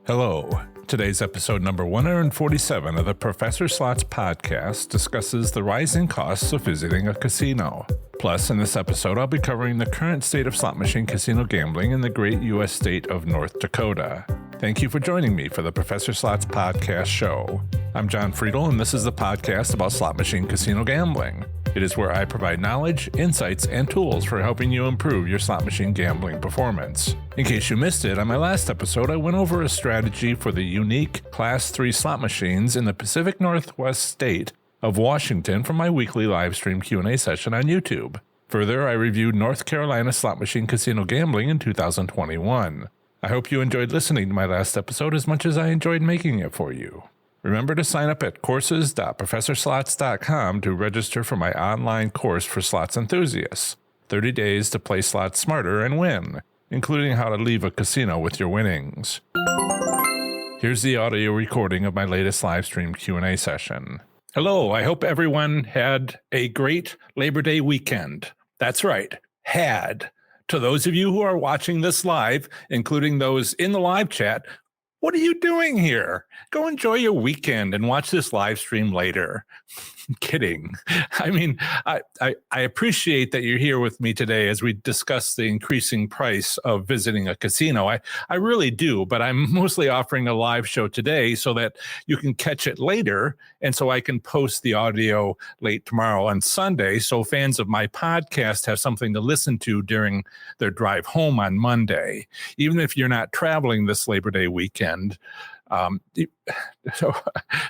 Hello. Today's episode number 147 of the Professor Slots podcast discusses the rising costs of visiting a casino. Plus, in this episode, I'll be covering the current state of slot machine casino gambling in the great U.S. state of North Dakota. Thank you for joining me for the Professor Slots podcast show. I'm John Friedel, and this is the podcast about slot machine casino gambling. It is where I provide knowledge, insights, and tools for helping you improve your slot machine gambling performance. In case you missed it, on my last episode, I went over a strategy for the unique Class 3 slot machines in the Pacific Northwest state of Washington from my weekly live stream Q&A session on YouTube. Further, I reviewed North Carolina slot machine casino gambling in 2021. I hope you enjoyed listening to my last episode as much as I enjoyed making it for you. Remember to sign up at courses.professorslots.com to register for my online course for slots enthusiasts. 30 days to play slots smarter and win, including how to leave a casino with your winnings. Here's the audio recording of my latest live stream Q&A session. Hello, I hope everyone had a great Labor Day weekend. That's right, had. To those of you who are watching this live, including those in the live chat, what are you doing here? Go enjoy your weekend and watch this live stream later. I'm kidding. I mean, I appreciate that you're here with me today as we discuss the increasing price of visiting a casino. I really do, but I'm mostly offering a live show today so that you can catch it later, and so I can post the audio late tomorrow on Sunday, so fans of my podcast have something to listen to during their drive home on Monday. Even if you're not traveling this Labor Day weekend, so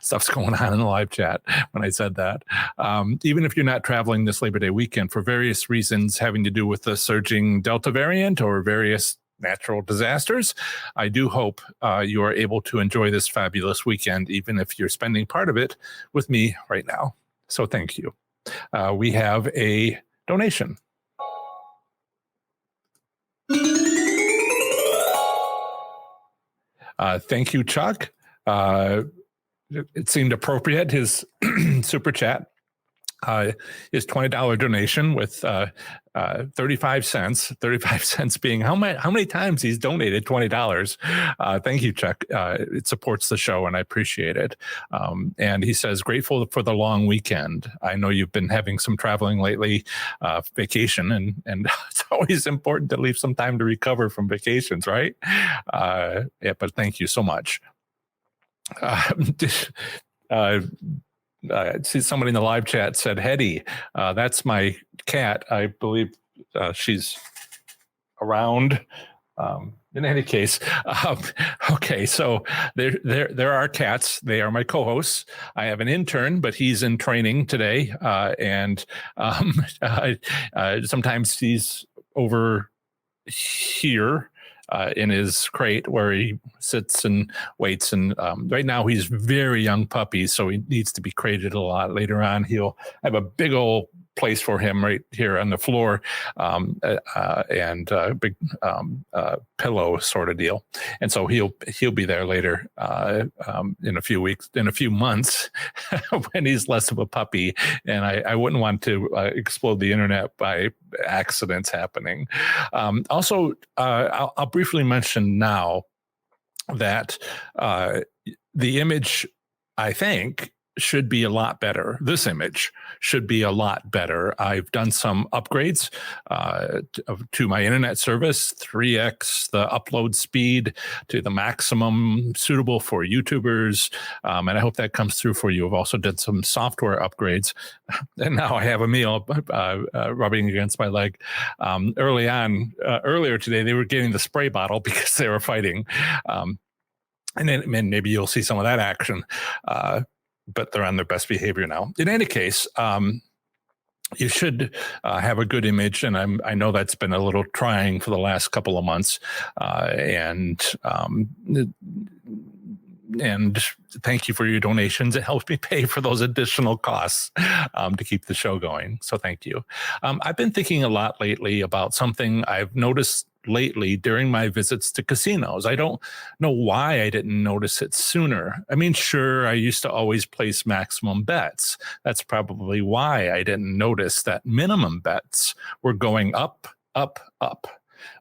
stuff's going on in the live chat when I said that. Even if you're not traveling this Labor Day weekend for various reasons having to do with the surging Delta variant or various natural disasters, I do hope you are able to enjoy this fabulous weekend, even if you're spending part of it with me right now. So thank you. We have a donation. Thank you, Chuck. It seemed appropriate. His super chat is $20 donation with 35 cents. 35 cents being how many times he's donated $20. Thank you, Chuck. It supports the show, and I appreciate it. And he says, grateful for the long weekend. I know you've been having some traveling lately, vacation, and it's always important to leave some time to recover from vacations, right? Yeah, but thank you so much. See, somebody in the live chat said, Hetty, that's my cat. I believe she's around. In any case, okay, so there are cats. They are my co-hosts. I have an intern, but he's in training today, and sometimes he's over here in his crate where he sits and waits. And right now he's very young puppy, so he needs to be crated a lot. Later on, he'll have a big old place for him right here on the floor, and a big pillow sort of deal. And so he'll be there later in a few weeks, in a few months when he's less of a puppy. And I wouldn't want to explode the internet by accidents happening. Also, I'll briefly mention now that the image, I think, should be a lot better. This image should be a lot better. I've done some upgrades to my internet service, 3x the upload speed to the maximum suitable for YouTubers, and I hope that comes through for you. I've also did some software upgrades, and now I have a meal rubbing against my leg. Earlier today, they were getting the spray bottle because they were fighting, and then maybe you'll see some of that action. But they're on their best behavior now. In any case, you should have a good image, and I know that's been a little trying for the last couple of months. And thank you for your donations. It helps me pay for those additional costs to keep the show going. So thank you. I've been thinking a lot lately about something I've noticed lately during my visits to casinos. I don't know why I didn't notice it sooner. I mean, sure, I used to always place maximum bets. That's probably why I didn't notice that minimum bets were going up, up, up.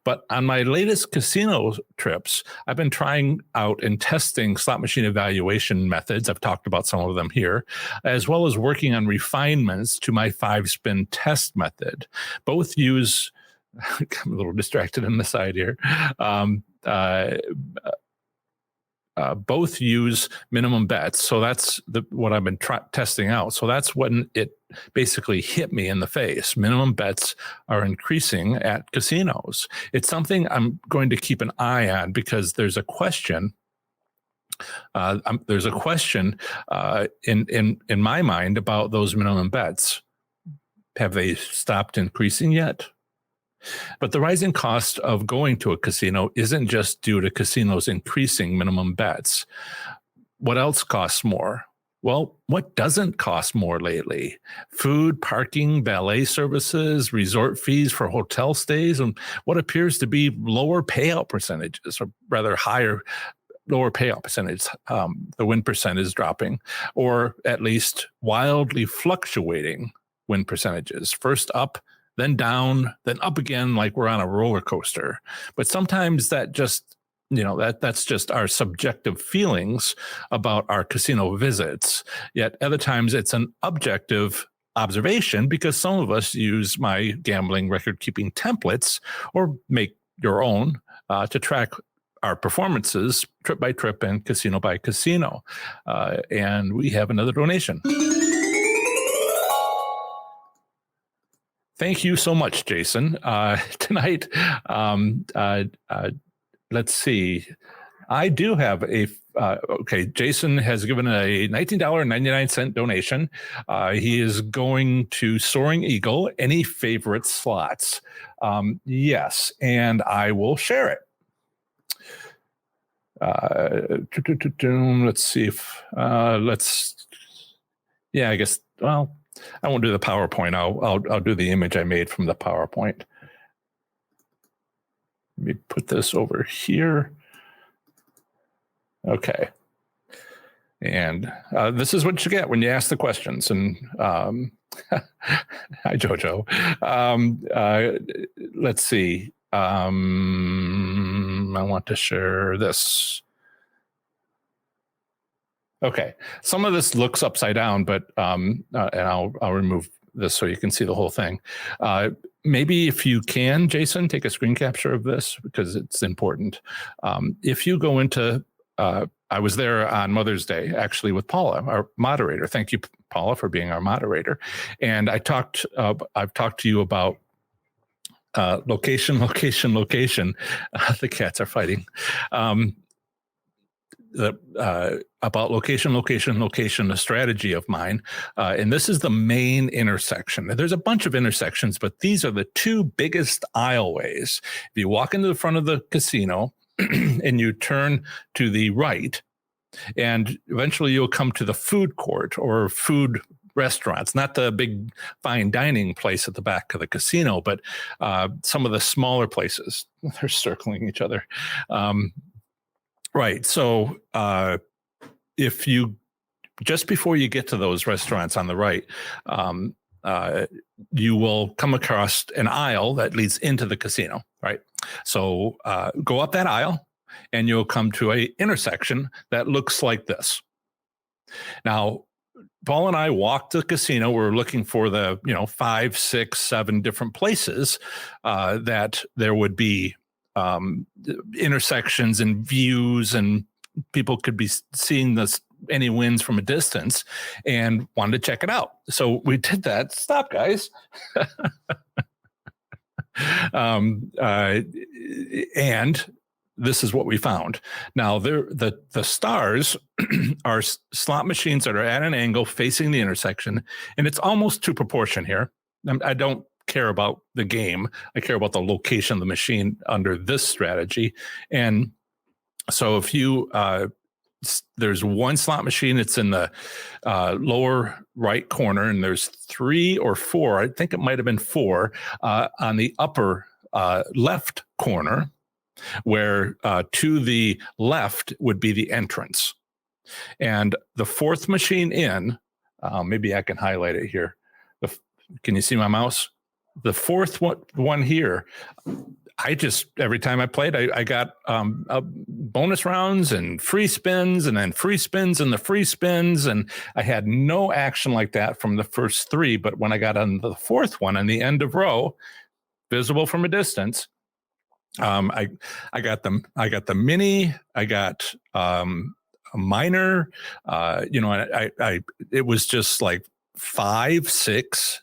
But on my latest casino trips, I've been trying out and testing slot machine evaluation methods. I've talked about some of them here, as well as working on refinements to my 5-spin test method. Both use, I'm a little distracted on the side here. Both use minimum bets. So that's what I've been testing out. So that's when it basically hit me in the face. Minimum bets are increasing at casinos. It's something I'm going to keep an eye on because there's a question. There's a question in my mind about those minimum bets. Have they stopped increasing yet? But the rising cost of going to a casino isn't just due to casinos increasing minimum bets. What else costs more? Well, what doesn't cost more lately? Food, parking, valet services, resort fees for hotel stays, and what appears to be lower payout percentages, or rather lower payout percentage. The win percent is dropping, or at least wildly fluctuating win percentages. First up, then down, then up again, like we're on a roller coaster. But sometimes that just, that's just our subjective feelings about our casino visits. Yet other times it's an objective observation because some of us use my gambling record keeping templates or make your own to track our performances trip by trip and casino by casino. And we have another donation. Thank you so much, Jason. Tonight, let's see. I do have Jason has given a $19.99 donation. He is going to Soaring Eagle. Any favorite slots? Yes, and I will share it. Let's see if, I guess, well, I won't do the PowerPoint. I'll do the image I made from the PowerPoint. Let me put this over here. Okay. And this is what you get when you ask the questions. And hi, Jojo. Let's see. I want to share this. Okay, some of this looks upside down, but and I'll remove this so you can see the whole thing. Maybe if you can, Jason, take a screen capture of this because it's important. If you go into, I was there on Mother's Day actually with Paula, our moderator. Thank you, Paula, for being our moderator. And I've talked to you about location. The cats are fighting. About location, a strategy of mine. And this is the main intersection. There's a bunch of intersections, but these are the two biggest aisleways. If you walk into the front of the casino and you turn to the right, and eventually you'll come to the food court or food restaurants, not the big fine dining place at the back of the casino, but some of the smaller places. They're circling each other. Right. So if you, just before you get to those restaurants on the right, you will come across an aisle that leads into the casino. Right. So go up that aisle and you'll come to a intersection that looks like this. Now, Paul and I walked the casino. We're looking for the, 5, 6, 7 different places that there would be intersections and views, and people could be seeing any wins from a distance, and wanted to check it out. So we did that. Stop, guys. And this is what we found. Now, the stars are slot machines that are at an angle facing the intersection, and it's almost to proportion here. I don't care about the game. I care about the location of the machine under this strategy. And so if you, there's one slot machine, it's in the lower right corner, and there's 3 or 4, I think it might have been 4, on the upper left corner, where to the left would be the entrance. And the 4th machine in, maybe I can highlight it here. Can you see my mouse? The 4th one here, I just, every time I played, I got bonus rounds and free spins, and then free spins and the free spins. And I had no action like that from the first three. But when I got on the fourth one on the end of row, visible from a distance, I got the mini, I got a minor, it was just like 5, 6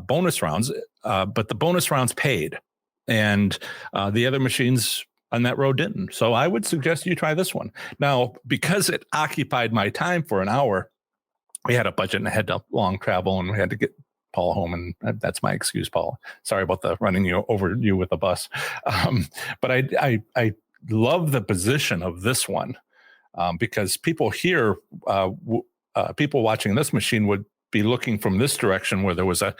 bonus rounds, but the bonus rounds paid, and the other machines on that row didn't. So I would suggest you try this one. Now, because it occupied my time for an hour, we had a budget and I had to long travel, and we had to get Paul home, and that's my excuse, Paul. Sorry about the running over you with the bus. But I love the position of this one, because people here, people watching this machine would be looking from this direction where there was a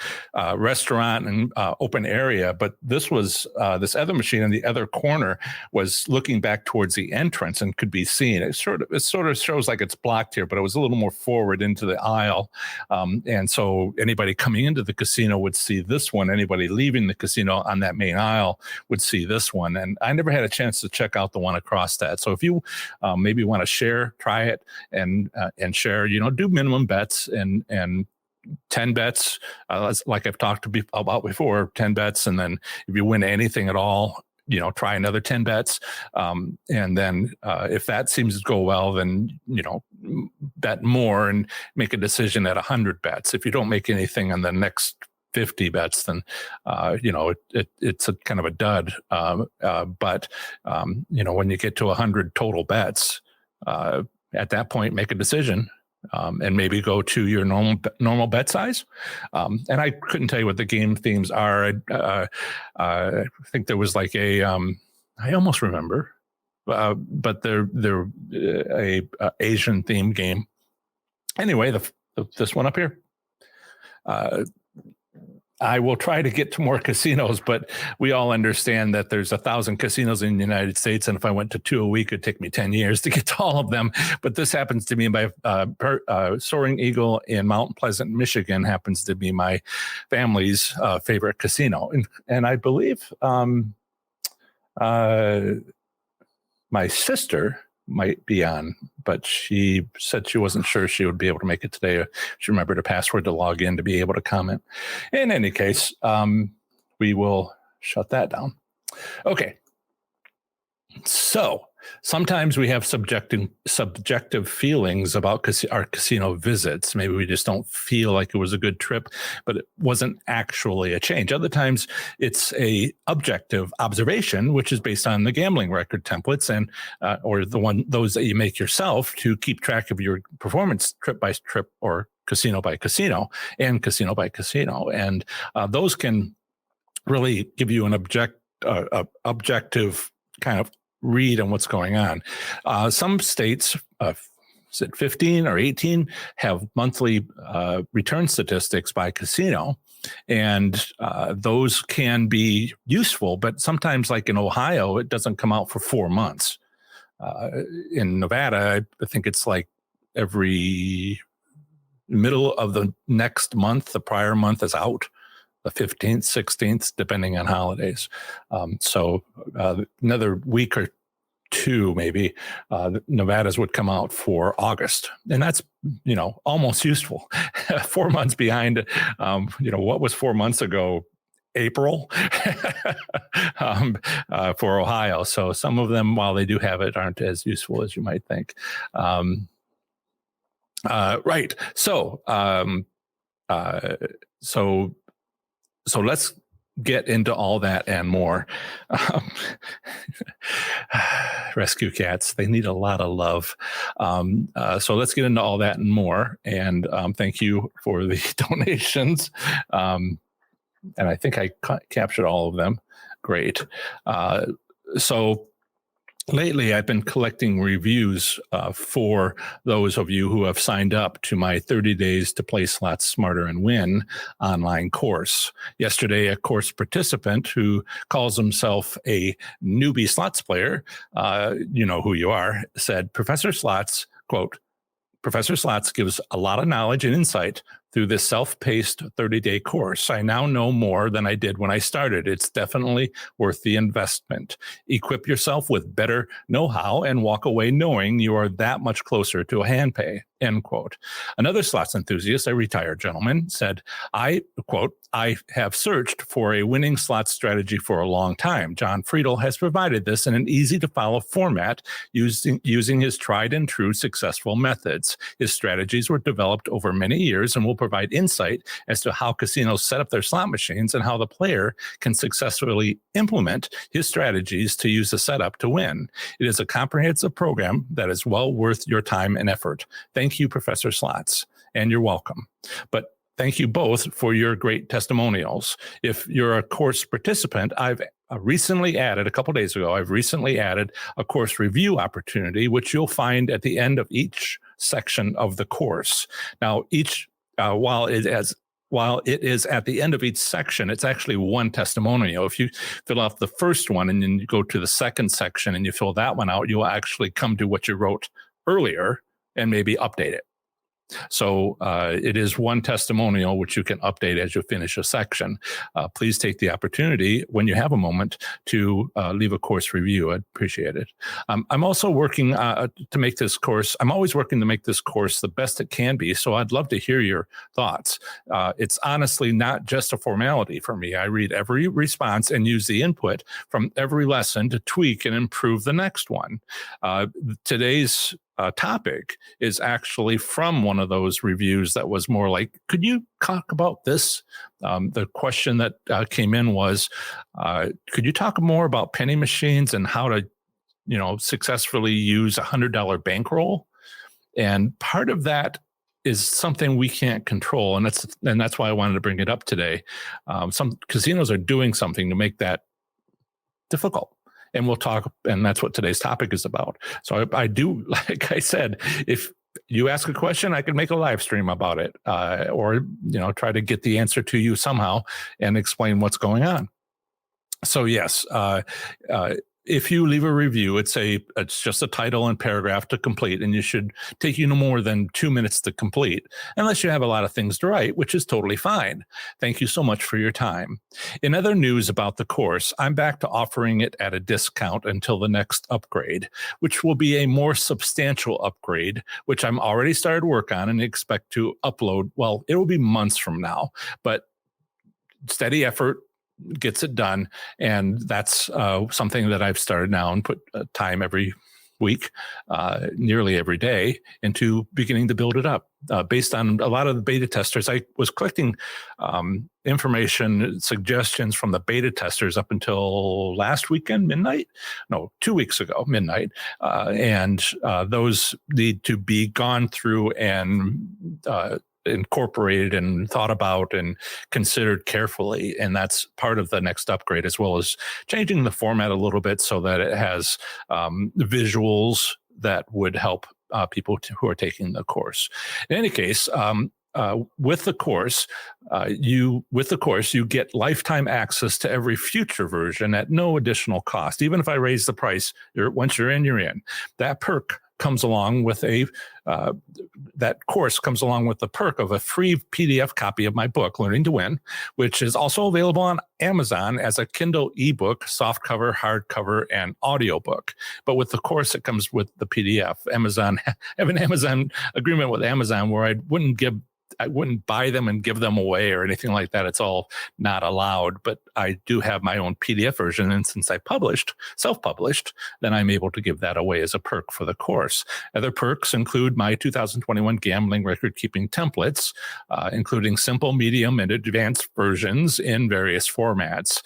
restaurant and open area. But this was this other machine in the other corner was looking back towards the entrance and could be seen. It sort of shows like it's blocked here, but it was a little more forward into the aisle. And so anybody coming into the casino would see this one. Anybody leaving the casino on that main aisle would see this one. And I never had a chance to check out the one across that. So if you maybe want to share, try it and share, do minimum bets and 10 bets, like I've talked about before, 10 bets. And then if you win anything at all, try another 10 bets. And then if that seems to go well, then, bet more and make a decision at 100 bets. If you don't make anything on the next 50 bets, then, it's a kind of a dud. But when you get to 100 total bets, at that point, make a decision. And maybe go to your normal bet size. And I couldn't tell you what the game themes are. I think there was like I almost remember, but they're a Asian themed game. Anyway, this one up here. I will try to get to more casinos, but we all understand that there's 1,000 casinos in the United States. And if I went to 2 a week, it'd take me 10 years to get to all of them. But this happens to be my Soaring Eagle in Mount Pleasant, Michigan happens to be my family's favorite casino. And I believe my sister might be on, but she said she wasn't sure she would be able to make it today. She remembered a password to log in to be able to comment. In any case, we will shut that down. Okay. So sometimes we have subjective feelings about our casino visits. Maybe we just don't feel like it was a good trip, but it wasn't actually a change. Other times it's a objective observation, which is based on the gambling record templates and or those that you make yourself to keep track of your performance trip by trip or casino by casino and casino by casino. And those can really give you an objective kind of read on what's going on. Some states, is it 15 or 18, have monthly return statistics by casino. And those can be useful, but sometimes like in Ohio, it doesn't come out for 4 months. In Nevada, I think it's like every middle of the next month, the prior month is out. The 15th, 16th, depending on holidays. So another week or two, maybe, Nevada's would come out for August. And that's, almost useful. 4 months behind, what was 4 months ago? April for Ohio. So some of them, while they do have it, aren't as useful as you might think. Right. So let's get into all that and more. Rescue cats, they need a lot of love. So let's get into all that and more. And thank you for the donations. And I think I captured all of them. Great. So lately, I've been collecting reviews for those of you who have signed up to my 30 Days to Play Slots Smarter and Win online course. Yesterday, a course participant who calls himself a newbie slots player, you know who you are, said, Professor Slots, quote, Professor Slots gives a lot of knowledge and insight through this self-paced 30-day course. I now know more than I did when I started. It's definitely worth the investment. Equip yourself with better know-how and walk away knowing you are that much closer to a hand pay, end quote. Another slots enthusiast, a retired gentleman, said, I, quote, I have searched for a winning slot strategy for a long time. John Friedel has provided this in an easy-to-follow format using his tried and true successful methods. His strategies were developed over many years and will provide insight as to how casinos set up their slot machines and how the player can successfully implement his strategies to use the setup to win. It is a comprehensive program that is well worth your time and effort. Thank you, Professor Slots, and you're welcome. But thank you both for your great testimonials. If you're a course participant, I've recently added, a couple days ago, I've recently added a course review opportunity, which you'll find at the end of each section of the course. Now, while it is at the end of each section, it's actually one testimonial. If you fill out the first one and then you go to the second section and you fill that one out, you'll actually come to what you wrote earlier and maybe update it. So it is one testimonial, which you can update as you finish a section. Please take the opportunity when you have a moment to leave a course review. I'd appreciate it. I'm also working to make this course. I'm always working to make this course the best it can be. So I'd love to hear your thoughts. It's honestly not just a formality for me. I read every response and use the input from every lesson to tweak and improve the next one. Today's topic is actually from one of those reviews that was more like, could you talk about this? The question that came in was, could you talk more about penny machines and how to, successfully use $100 bankroll? And part of that is something we can't control. And that's why I wanted to bring it up today. Some casinos are doing something to make that difficult. And we'll talk, and that's what today's topic is about. So I do, like I said, if you ask a question, I can make a live stream about it, or try to get the answer to you somehow and explain what's going on. So yes, if you leave a review, it's just a title and paragraph to complete, and you should take you no more than 2 minutes to complete, unless you have a lot of things to write, which is totally fine. Thank you so much for your time. In other news about the course, I'm back to offering it at a discount until the next upgrade, which will be a more substantial upgrade, which I'm already started work on and expect to upload. Well, it will be months from now, but steady effort gets it done. And that's something that I've started now and put time every week, nearly every day, into beginning to build it up. Based on a lot of the beta testers, I was collecting information, suggestions from the beta testers up until last weekend, midnight. No, 2 weeks ago, midnight. And those need to be gone through and incorporated and thought about and considered carefully. And that's part of the next upgrade, as well as changing the format a little bit so that it has visuals that would help people who are taking the course. In any case, with the course, you get lifetime access to every future version at no additional cost. Even if I raise the price, once you're in, you're in. That perk comes along with that course comes along with the perk of a free PDF copy of my book, Learning to Win, which is also available on Amazon as a Kindle ebook, softcover, hardcover, and audiobook. But with the course, it comes with the PDF. I have an Amazon agreement with Amazon where I wouldn't buy them and give them away or anything like that. It's all not allowed, but I do have my own PDF version. And since I self-published, then I'm able to give that away as a perk for the course. Other perks include my 2021 gambling record-keeping templates, including simple, medium, and advanced versions in various formats.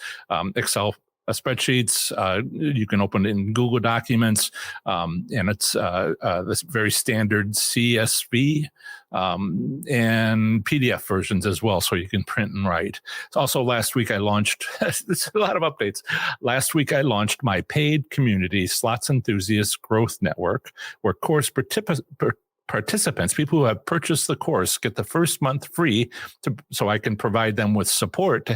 Excel spreadsheets, you can open it in Google Documents, and it's this very standard CSV and PDF versions as well, so you can print and write. Also, last week I launched, there's a lot of updates. Last week I launched my paid community, Slots Enthusiast Growth Network, where course participants, people who have purchased the course, get the first month free so I can provide them with support.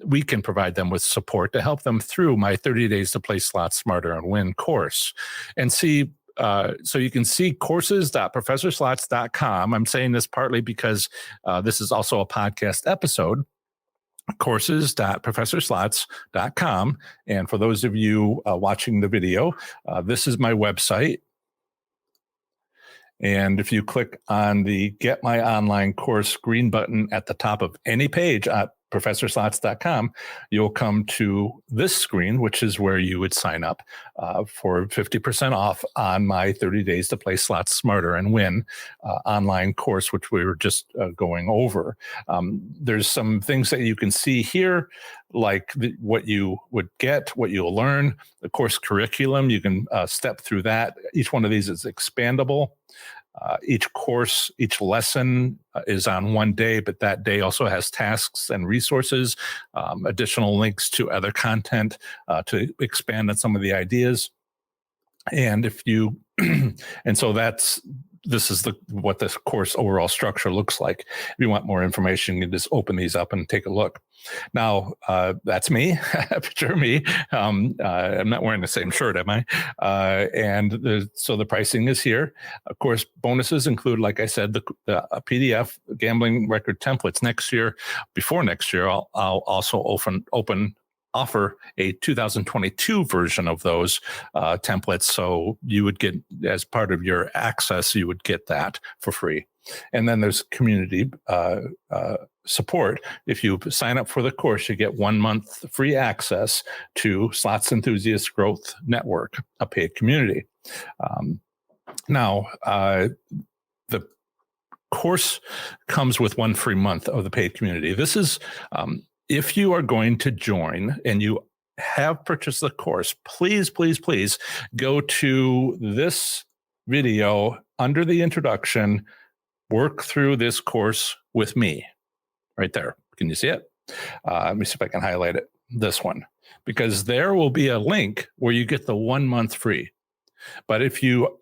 We can provide them with support to help them through my 30 Days to Play Slots Smarter and Win course. And see, so you can see courses.professorslots.com. I'm saying this partly because this is also a podcast episode. Courses.professorslots.com. And for those of you watching the video, this is my website. And if you click on the Get My Online Course green button at the top of any page at professorslots.com, you'll come to this screen, which is where you would sign up for 50% off on my 30 Days to Play Slots Smarter and Win online course, which we were just going over. There's some things that you can see here, like what you would get, what you'll learn, the course curriculum. You can step through that. Each one of these is expandable. Each course, each lesson is on one day, but that day also has tasks and resources, additional links to other content to expand on some of the ideas. And if you, and so this is what this course overall structure looks like. If you want more information, you can just open these up and take a look. Now, that's me. Picture me. I'm not wearing the same shirt, am I? So the pricing is here. Of course, bonuses include, like I said, the PDF gambling record templates. Next year, before next year, I'll also offer a 2022 version of those templates. So you would get, as part of your access, you would get that for free. And then there's community support. If you sign up for the course, you get 1 month free access to Slots Enthusiast Growth Network, a paid community. Now, the course comes with 1 free month of the paid community. This is if you are going to join and you have purchased the course, please, please, please go to this video under the introduction. Work through this course with me right there. Can you see it? Let me see if I can highlight it. This one, because there will be a link where you get the 1 month free. But if you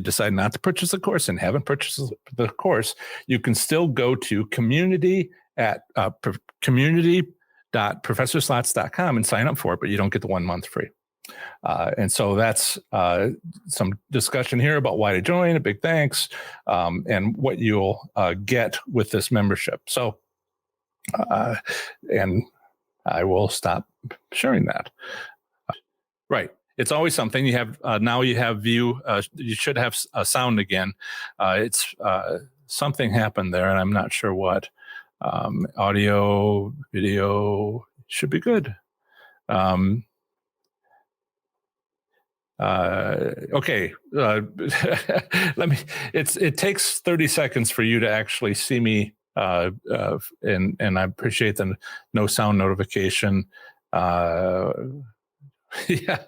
decide not to purchase the course and haven't purchased the course, you can still go to community.professorslots.com and sign up for it, but you don't get the 1 month free. And so that's some discussion here about why to join, a big thanks, and what you'll get with this membership. So, and I will stop sharing that. Right. It's always something. You have now you have view. You should have a sound again. It's something happened there, and I'm not sure what. Audio, video should be good. Okay. It takes 30 seconds for you to actually see me. And I appreciate the no sound notification. Yeah.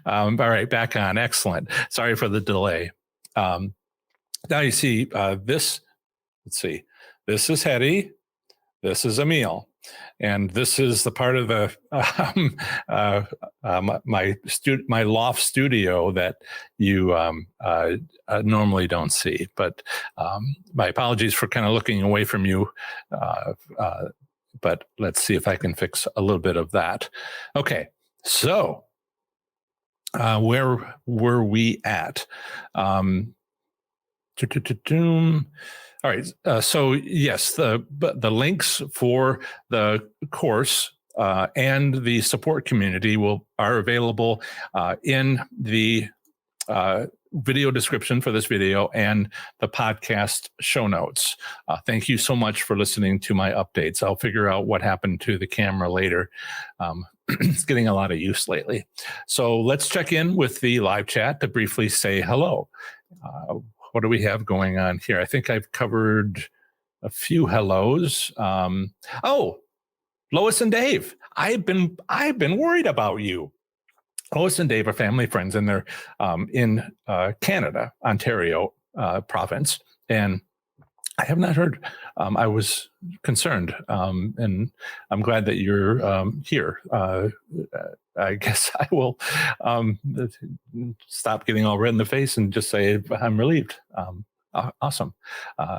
All right. Back on. Excellent. Sorry for the delay. Now you see this. Let's see. This is Hetty. This is Emil. And this is the part of the my loft studio that you normally don't see. But my apologies for kind of looking away from you. But let's see if I can fix a little bit of that. Okay, so where were we at? All right. So yes, the links for the course and the support community are available in the video description for this video and the podcast show notes. Thank you so much for listening to my updates. I'll figure out what happened to the camera later. It's getting a lot of use lately. So let's check in with the live chat to briefly say hello. What do we have going on here? I think I've covered a few hellos. Oh, Lois and Dave. I've been worried about you. Lois and Dave are family friends, and they're in Canada, Ontario province, and I have not heard. I was concerned, and I'm glad that you're here. I guess I will stop getting all red in the face and just say I'm relieved. Awesome.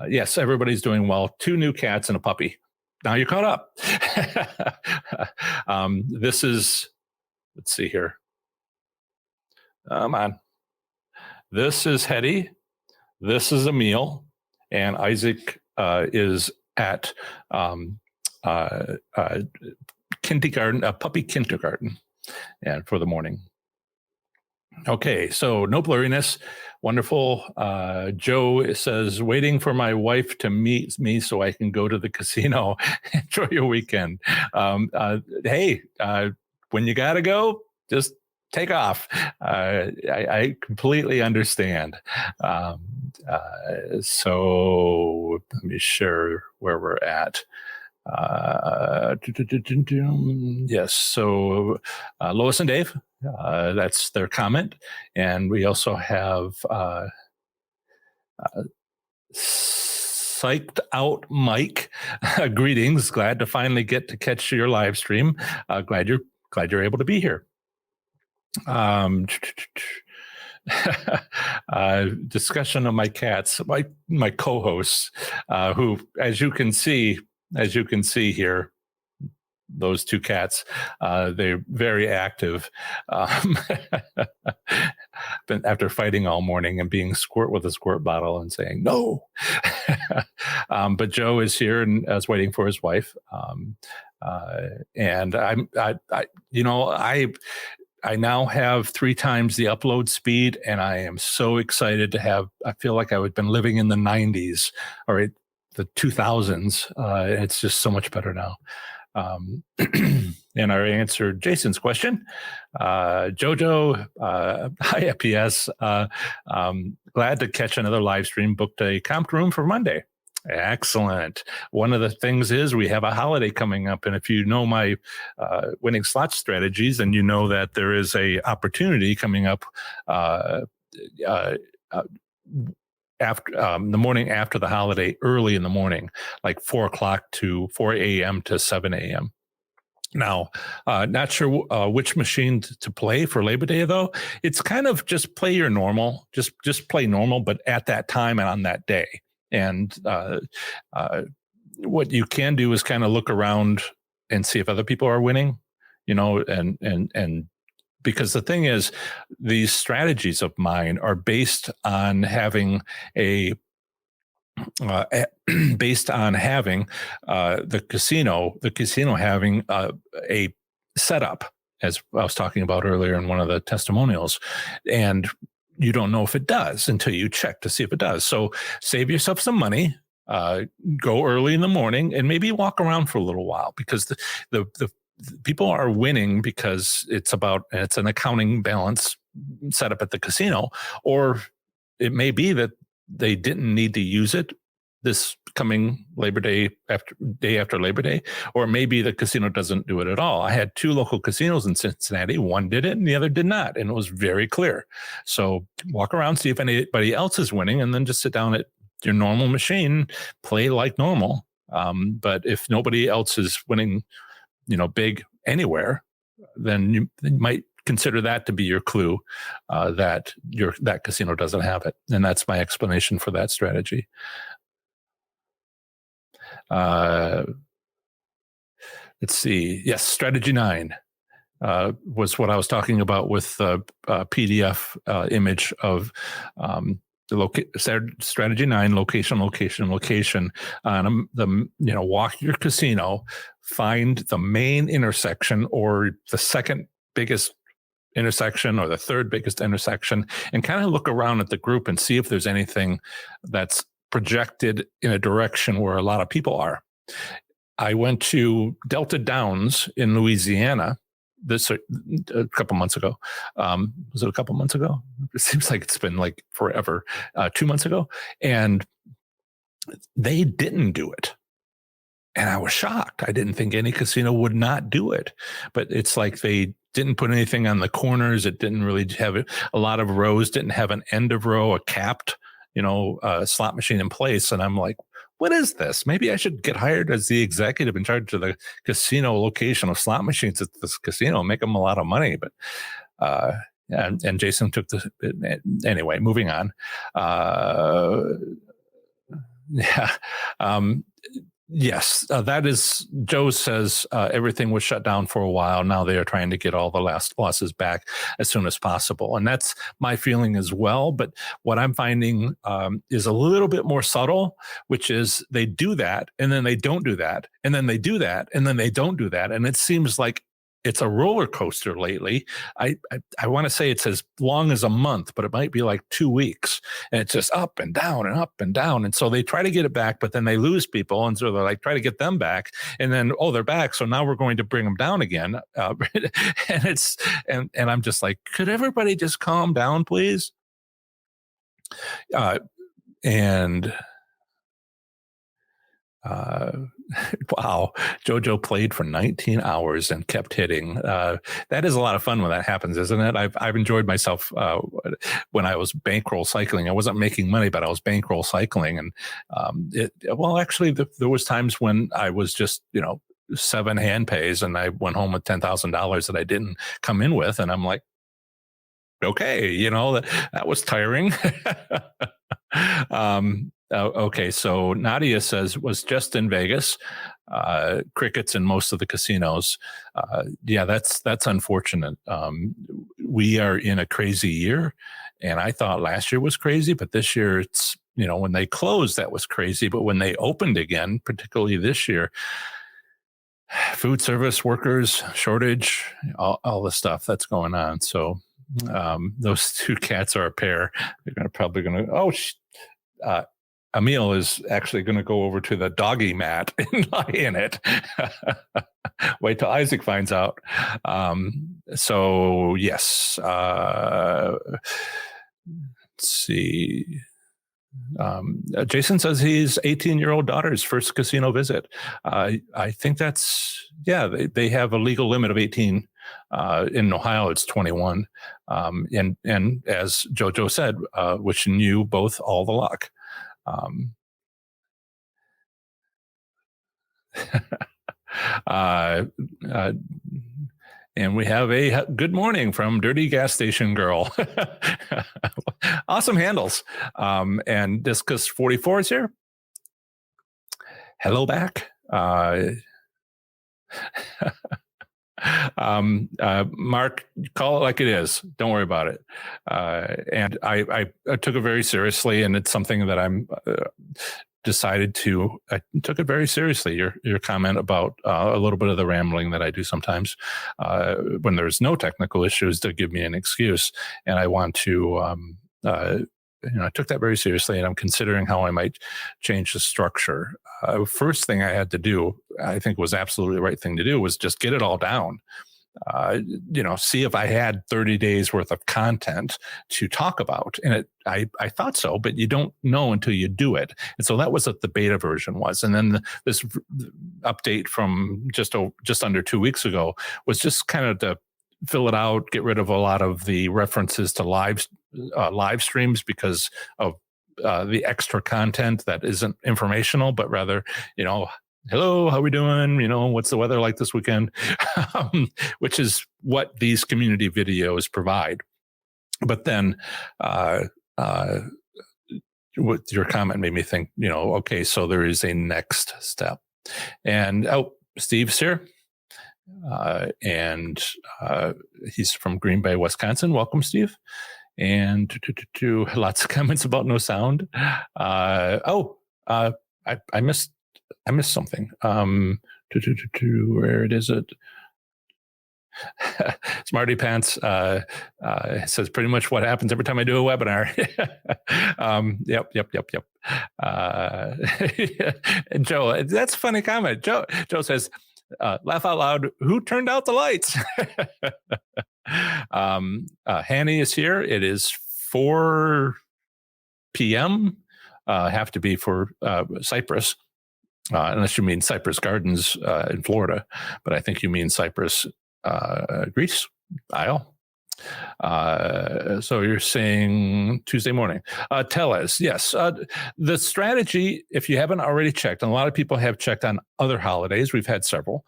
Yes, everybody's doing well. 2 new cats and a puppy. Now you're caught up. This is, let's see here. Come on. This is Hetty. This is Emil. And Isaac is at kindergarten, puppy kindergarten, and for the morning. Okay, so no blurriness. Wonderful. Joe says, waiting for my wife to meet me so I can go to the casino. Enjoy your weekend. Hey, when you got to go, just take off. I completely understand. So let me share where we're at. Yes. So Lois and Dave, that's their comment. And we also have Psyched Out Mike. Greetings. Glad to finally get to catch your live stream. Glad you're able to be here. Discussion of my cats, my co-hosts, who, as you can see here, those two cats, they're very active. But after fighting all morning and being squirt with a squirt bottle and saying no. But Joe is here and is waiting for his wife. And I now have 3 times the upload speed, and I am so excited to have. I feel like I've been living in the 90s or the 2000s. It's just so much better now. And I answered Jason's question. Jojo, hi FPS. Glad to catch another live stream. Booked a comped room for Monday. Excellent. One of the things is we have a holiday coming up, and if you know my winning slot strategies, and you know that there is a opportunity coming up after the morning after the holiday, early in the morning, like 4 a.m. to 7 a.m. Now, not sure which machine to play for Labor Day, though. It's kind of just play your normal, just play normal, but at that time and on that day. And what you can do is kind of look around and see if other people are winning, and because the thing is, these strategies of mine are based on having the casino having a setup, as I was talking about earlier in one of the testimonials, and you don't know if it does until you check to see if it does. So save yourself some money, go early in the morning, and maybe walk around for a little while, because the people are winning because it's an accounting balance set up at the casino, or it may be that they didn't need to use it this coming day after Labor Day, or maybe the casino doesn't do it at all. I had 2 local casinos in Cincinnati. One did it and the other did not. And it was very clear. So walk around, see if anybody else is winning, and then just sit down at your normal machine, play like normal. But if nobody else is winning, big anywhere, then you might consider that to be your clue that that casino doesn't have it. And that's my explanation for that strategy. Let's see. Yes, strategy 9 was what I was talking about with the PDF image of strategy 9, location. Walk your casino, find the main intersection or the second biggest intersection or the third biggest intersection, and kind of look around at the group and see if there's anything that's projected in a direction where a lot of people are. I went to Delta Downs in Louisiana a couple months ago. Was it a couple months ago? It seems like it's been like forever. 2 months ago. And they didn't do it. And I was shocked. I didn't think any casino would not do it. But it's like they didn't put anything on the corners. It didn't really have a lot of rows, didn't have an end of row, a capped, slot machine in place. And I'm like, what is this? Maybe I should get hired as the executive in charge of the casino location of slot machines at this casino and make them a lot of money. But, and Jason took anyway, moving on. Yes, that is. Joe says everything was shut down for a while. Now they are trying to get all the last losses back as soon as possible, and that's my feeling as well. But what I'm finding is a little bit more subtle, which is they do that and then they don't do that, and then they do that and then they don't do that, and it seems like it's a roller coaster lately. I want to say it's as long as a month, but it might be like 2 weeks, and it's just up and down and up and down. And so they try to get it back, but then they lose people, and so they're like try to get them back, and then they're back, so now we're going to bring them down again. And it's and I'm just like, could everybody just calm down, please? Uh, and uh, wow, JoJo played for 19 hours and kept hitting. That is a lot of fun when that happens, isn't it? I've enjoyed myself when I was bankroll cycling. I wasn't making money, but I was bankroll cycling, and actually, there was times when I was just 7 hand pays, and I went home with $10,000 that I didn't come in with, and I'm like, okay, that was tiring. Okay, so Nadia says was just in Vegas, crickets in most of the casinos. Yeah, that's unfortunate. We are in a crazy year, and I thought last year was crazy, but this year it's when they closed that was crazy, but when they opened again, particularly this year, food service workers shortage, all the stuff that's going on. So those two cats are a pair. They're probably going to. Emil is actually going to go over to the doggy mat and lie in it. Wait till Isaac finds out. So yes, let's see. Jason says his 18-year-old daughter's first casino visit. I think that's They have a legal limit of 18. In Ohio, it's 21. And as JoJo said, wishing you both all the luck. And we have a good morning from Dirty Gas Station Girl. Awesome handles. And Discus 44 is here. Hello back. Mark, call it like it is. Don't worry about it. And I took it very seriously, and it's something that I'm decided to. I took it very seriously. Your comment about a little bit of the rambling that I do sometimes when there's no technical issues to give me an excuse, and I want to. I took that very seriously, and I'm considering how I might change the structure. First thing I had to do, I think was absolutely the right thing to do, was just get it all down. See if I had 30 days worth of content to talk about. And I thought so, but you don't know until you do it. And so that was what the beta version was. And then this update from just under 2 weeks ago was just kind of to fill it out, get rid of a lot of the references to live streams because of the extra content that isn't informational, but rather, hello, how we doing? What's the weather like this weekend? Which is what these community videos provide. But then with your comment made me think, okay, so there is a next step. And Steve's here. And he's from Green Bay, Wisconsin. Welcome, Steve. And to lots of comments about no sound. I missed something. Where it is it? Smarty Pants says pretty much what happens every time I do a webinar. Yep. And Joe, that's a funny comment. Joe says, laugh out loud, who turned out the lights? Hanny is here. It is 4 p.m. Have to be for Cyprus, unless you mean Cypress Gardens in Florida, but I think you mean Cyprus, Greece, Isle. So you're saying Tuesday morning. Tell us, yes. The strategy, if you haven't already checked, and a lot of people have checked on other holidays, we've had several,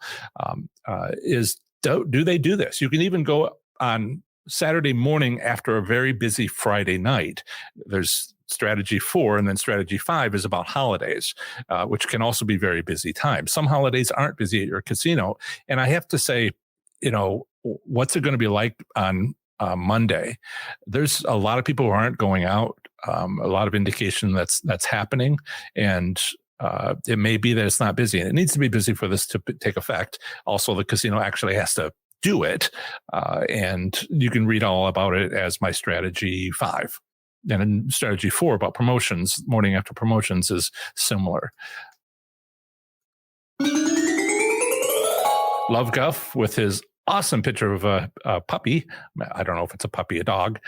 is do they do this? You can even go on Saturday morning after a very busy Friday night. There's strategy 4 and then strategy 5 is about holidays, which can also be very busy times. Some holidays aren't busy at your casino. And I have to say, what's it going to be like on Monday? There's a lot of people who aren't going out. A lot of indication that's happening. And it may be that it's not busy, and it needs to be busy for this to take effect. Also, the casino actually has to do it. And you can read all about it as my strategy 5. And in strategy 4 about promotions, morning after promotions, is similar. Love Guff with his awesome picture of a puppy. I don't know if it's a puppy, a dog.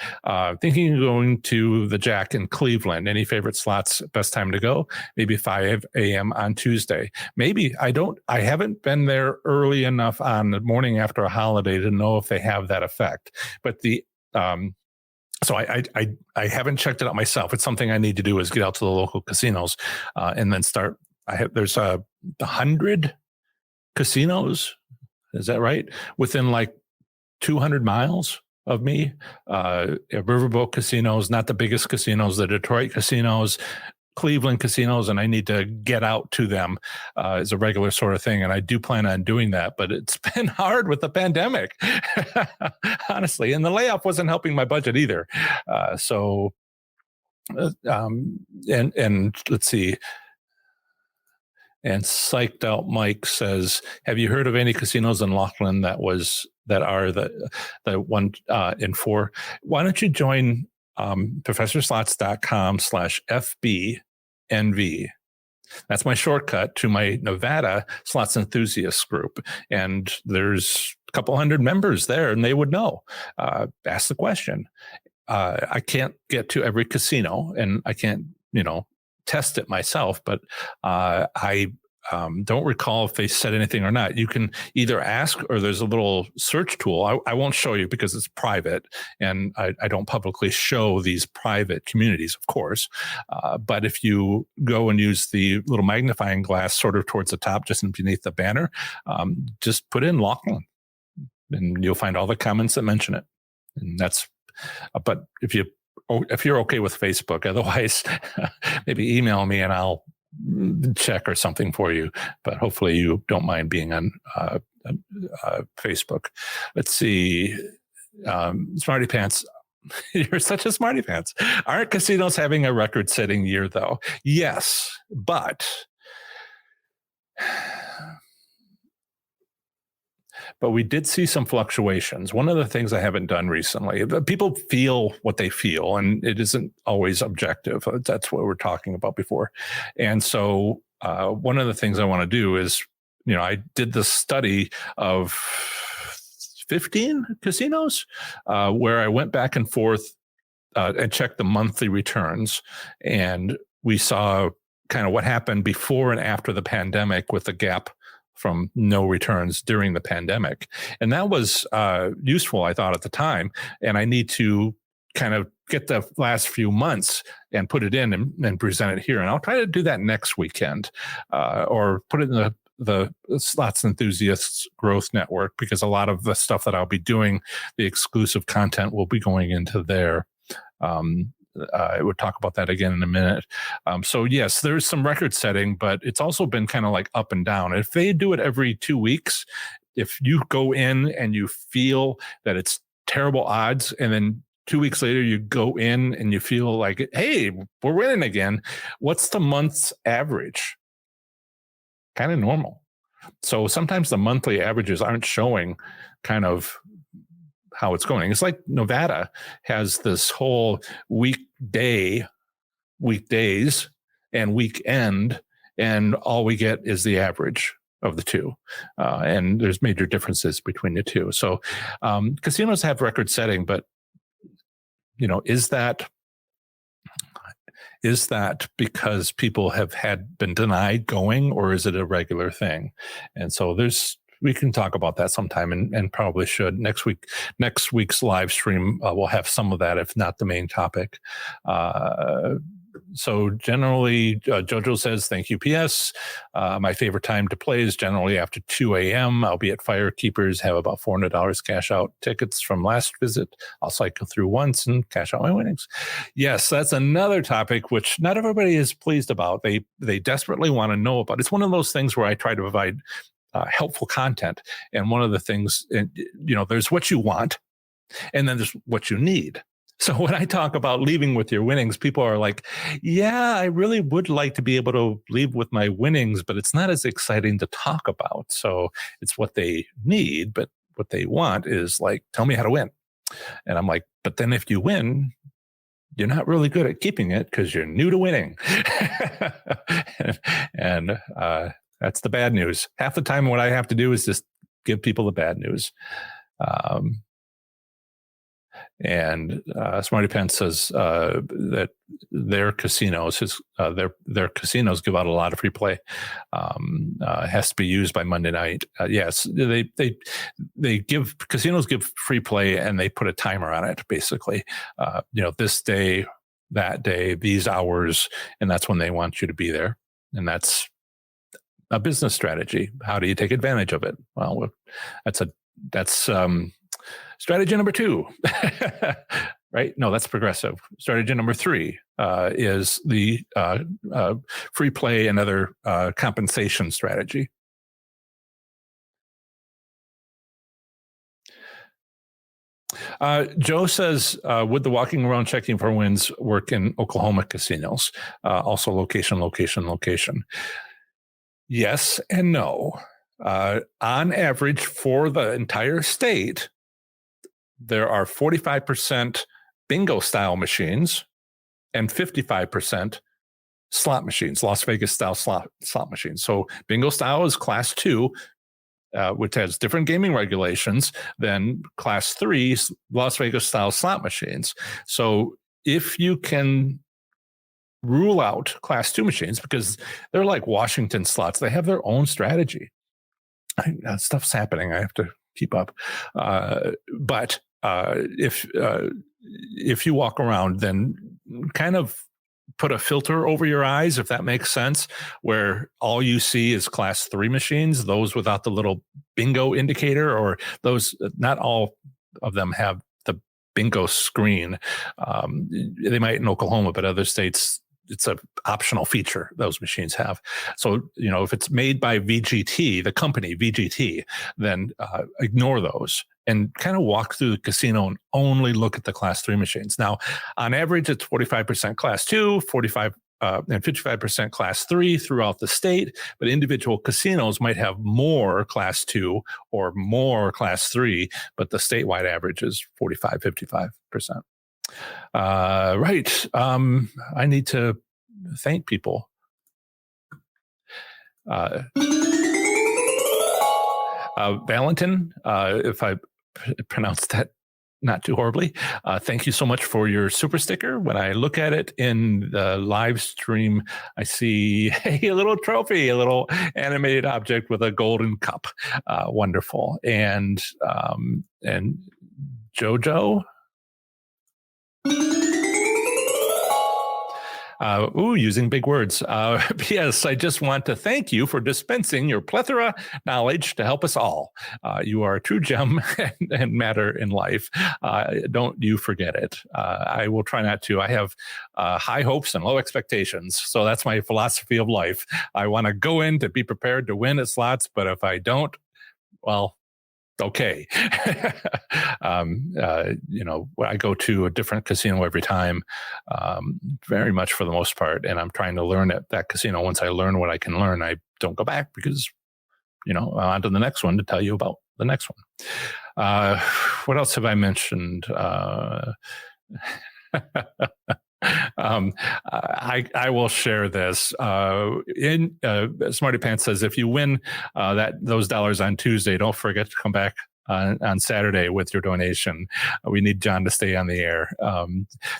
Thinking of going to the Jack in Cleveland. Any favorite slots? Best time to go? Maybe 5 a.m. on Tuesday. Maybe. I haven't been there early enough on the morning after a holiday to know if they have that effect. But so I haven't checked it out myself. It's something I need to do, is get out to the local casinos and then start. There's 100 casinos. Is that right? Within like 200 miles of me, Riverboat casinos, not the biggest casinos, the Detroit casinos, Cleveland casinos, and I need to get out to them as a regular sort of thing. And I do plan on doing that, but it's been hard with the pandemic, honestly. And the layoff wasn't helping my budget either. And let's see. And Psyched Out Mike says, have you heard of any casinos in Laughlin that are the 1 in 4? Why don't you join professorslots.com/FBNV? That's my shortcut to my Nevada Slots Enthusiasts group. And there's a couple hundred members there, and they would know. Ask the question. I can't get to every casino, and I can't, test it myself, but I don't recall if they said anything or not. You can either ask, or there's a little search tool. I won't show you because it's private, and I don't publicly show these private communities, of course. But if you go and use the little magnifying glass sort of towards the top, just beneath the banner, just put in Laughlin, and you'll find all the comments that mention it. And that's, but if you're okay with Facebook, otherwise, maybe email me and I'll check or something for you. But hopefully you don't mind being on Facebook. Let's see. Smarty Pants. You're such a smarty pants. Aren't casinos having a record-setting year, though? Yes, but we did see some fluctuations. One of the things I haven't done recently, people feel what they feel, and it isn't always objective. That's what we were talking about before. And so one of the things I want to do is, I did this study of 15 casinos where I went back and forth and checked the monthly returns. And we saw kind of what happened before and after the pandemic with the gap from no returns during the pandemic. And that was useful, I thought, at the time. And I need to kind of get the last few months and put it in and present it here. And I'll try to do that next weekend or put it in the Slots Enthusiasts Growth Network, because a lot of the stuff that I'll be doing, the exclusive content, will be going into there. I would talk about that again in a minute. So yes, there's some record setting, but it's also been kind of like up and down. If they do it every 2 weeks, if you go in and you feel that it's terrible odds, and then 2 weeks later you go in and you feel like, hey, we're winning again, what's the month's average? Kind of normal. So sometimes the monthly averages aren't showing kind of how it's going. It's like Nevada has this whole weekdays and weekend, and all we get is the average of the two. And there's major differences between the two. So casinos have record setting, but is that because people have been denied going, or is it a regular thing? And so we can talk about that sometime, and probably should. Next week's live stream will have some of that, if not the main topic. So generally, Jojo says, thank you, PS. My favorite time to play is generally after 2 a.m. I'll be at Firekeepers, have about $400 cash out tickets from last visit. I'll cycle through once and cash out my winnings. Yes, that's another topic which not everybody is pleased about. They desperately want to know about. It's one of those things where I try to provide helpful content. And one of the things, there's what you want, and then there's what you need. So when I talk about leaving with your winnings, people are like, yeah, I really would like to be able to leave with my winnings, but it's not as exciting to talk about. So it's what they need, but what they want is like, tell me how to win. And I'm like, but then if you win, you're not really good at keeping it because you're new to winning. and that's the bad news. Half the time what I have to do is just give people the bad news. And Smarty Pants says that their casinos, their casinos give out a lot of free play. Has to be used by Monday night. Yes, casinos give free play, and they put a timer on it. Basically, this day, that day, these hours, and that's when they want you to be there. And that's a business strategy. How do you take advantage of it? Well, that's strategy number 2, right? No, that's progressive. Strategy number 3 is the free play and other compensation strategy. Joe says, would the walking around checking for wins work in Oklahoma casinos? Also location. Yes and no. On average for the entire state, there are 45% bingo style machines and 55% slot machines, Las Vegas style slot machines. So bingo style is class 2, which has different gaming regulations than class 3 Las Vegas style slot machines. So if you can rule out class 2 machines, because they're like Washington slots, they have their own strategy. Stuff's happening. I have to keep up. But if you walk around, then kind of put a filter over your eyes, if that makes sense, where all you see is class 3 machines, those without the little bingo indicator, or those, not all of them have the bingo screen. They might in Oklahoma, but other states, it's an optional feature those machines have. So, if it's made by VGT, the company VGT, then ignore those and kind of walk through the casino and only look at the class 3 machines. Now, on average, it's 45% class 2, 45 and 55% class 3 throughout the state, but individual casinos might have more class 2 or more class 3, but the statewide average is 45, 55%. Right. I need to thank people. Valentin, if I pronounced that not too horribly, thank you so much for your super sticker. When I look at it in the live stream, I see a little trophy, a little animated object with a golden cup. Wonderful. And Jojo. Using big words. Yes, I just want to thank you for dispensing your plethora knowledge to help us all. You are a true gem and matter in life. Don't you forget it. I will try not to. I have high hopes and low expectations. So that's my philosophy of life. I want to go in to be prepared to win at slots, but if I don't, well, okay. I go to a different casino every time, very much for the most part, and I'm trying to learn at that casino. Once I learn what I can learn, I don't go back because, on to the next one to tell you about the next one. What else have I mentioned? I will share this. Smarty Pants says, if you win those dollars on Tuesday, don't forget to come back on Saturday with your donation. We need John to stay on the air.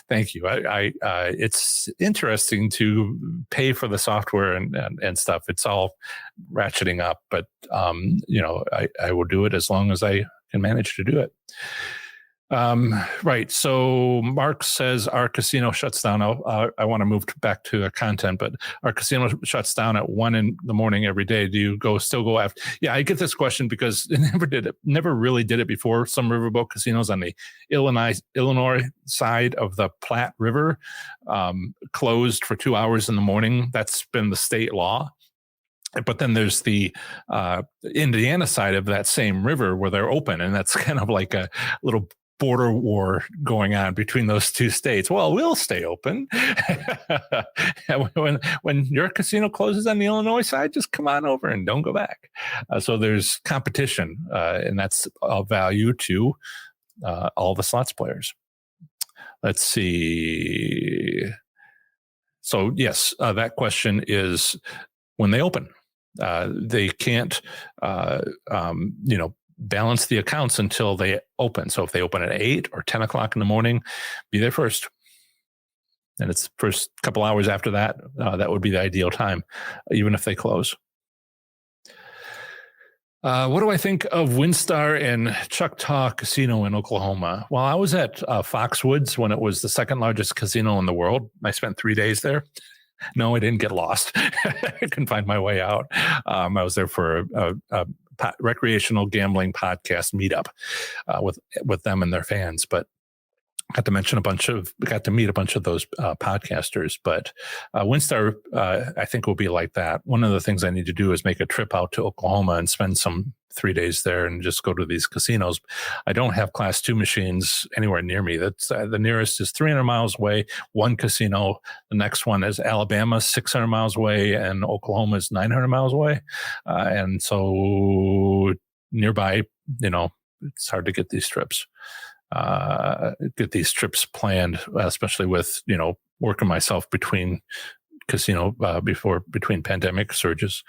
Thank you. It's interesting to pay for the software and stuff. It's all ratcheting up, but I will do it as long as I can manage to do it. Right. So Mark says our casino shuts down. I want to move back to the content, but our casino shuts down at 1 a.m. every day. Do you still go after? Yeah, I get this question because it never really did it before. Some riverboat casinos on the Illinois side of the Platte River closed for 2 hours in the morning. That's been the state law. But then there's the Indiana side of that same river where they're open, and that's kind of like a little border war going on between those two states. Well, we'll stay open. when your casino closes on the Illinois side, just come on over and don't go back. So there's competition, and that's of value to all the slots players. Let's see. So yes, that question is when they open. They can't, balance the accounts until they open. So if they open at 8 or 10 o'clock in the morning, be there first. And it's first couple hours after that, that would be the ideal time, even if they close. What do I think of WinStar and Choctaw Casino in Oklahoma? Well, I was at Foxwoods when it was the second largest casino in the world. I spent 3 days there. No, I didn't get lost. I couldn't find my way out. I was there for a recreational gambling podcast meetup with them and their fans, but got to meet a bunch of those podcasters. But WinStar, I think, will be like that. One of the things I need to do is make a trip out to Oklahoma and spend some 3 days there and just go to these casinos. I don't have Class 2 machines anywhere near me. That's the nearest is 300 miles away. One casino. The next one is Alabama, 600 miles away, and Oklahoma is 900 miles away. And so nearby, it's hard to get these trips. Planned, especially with, working myself between casino between pandemic surges.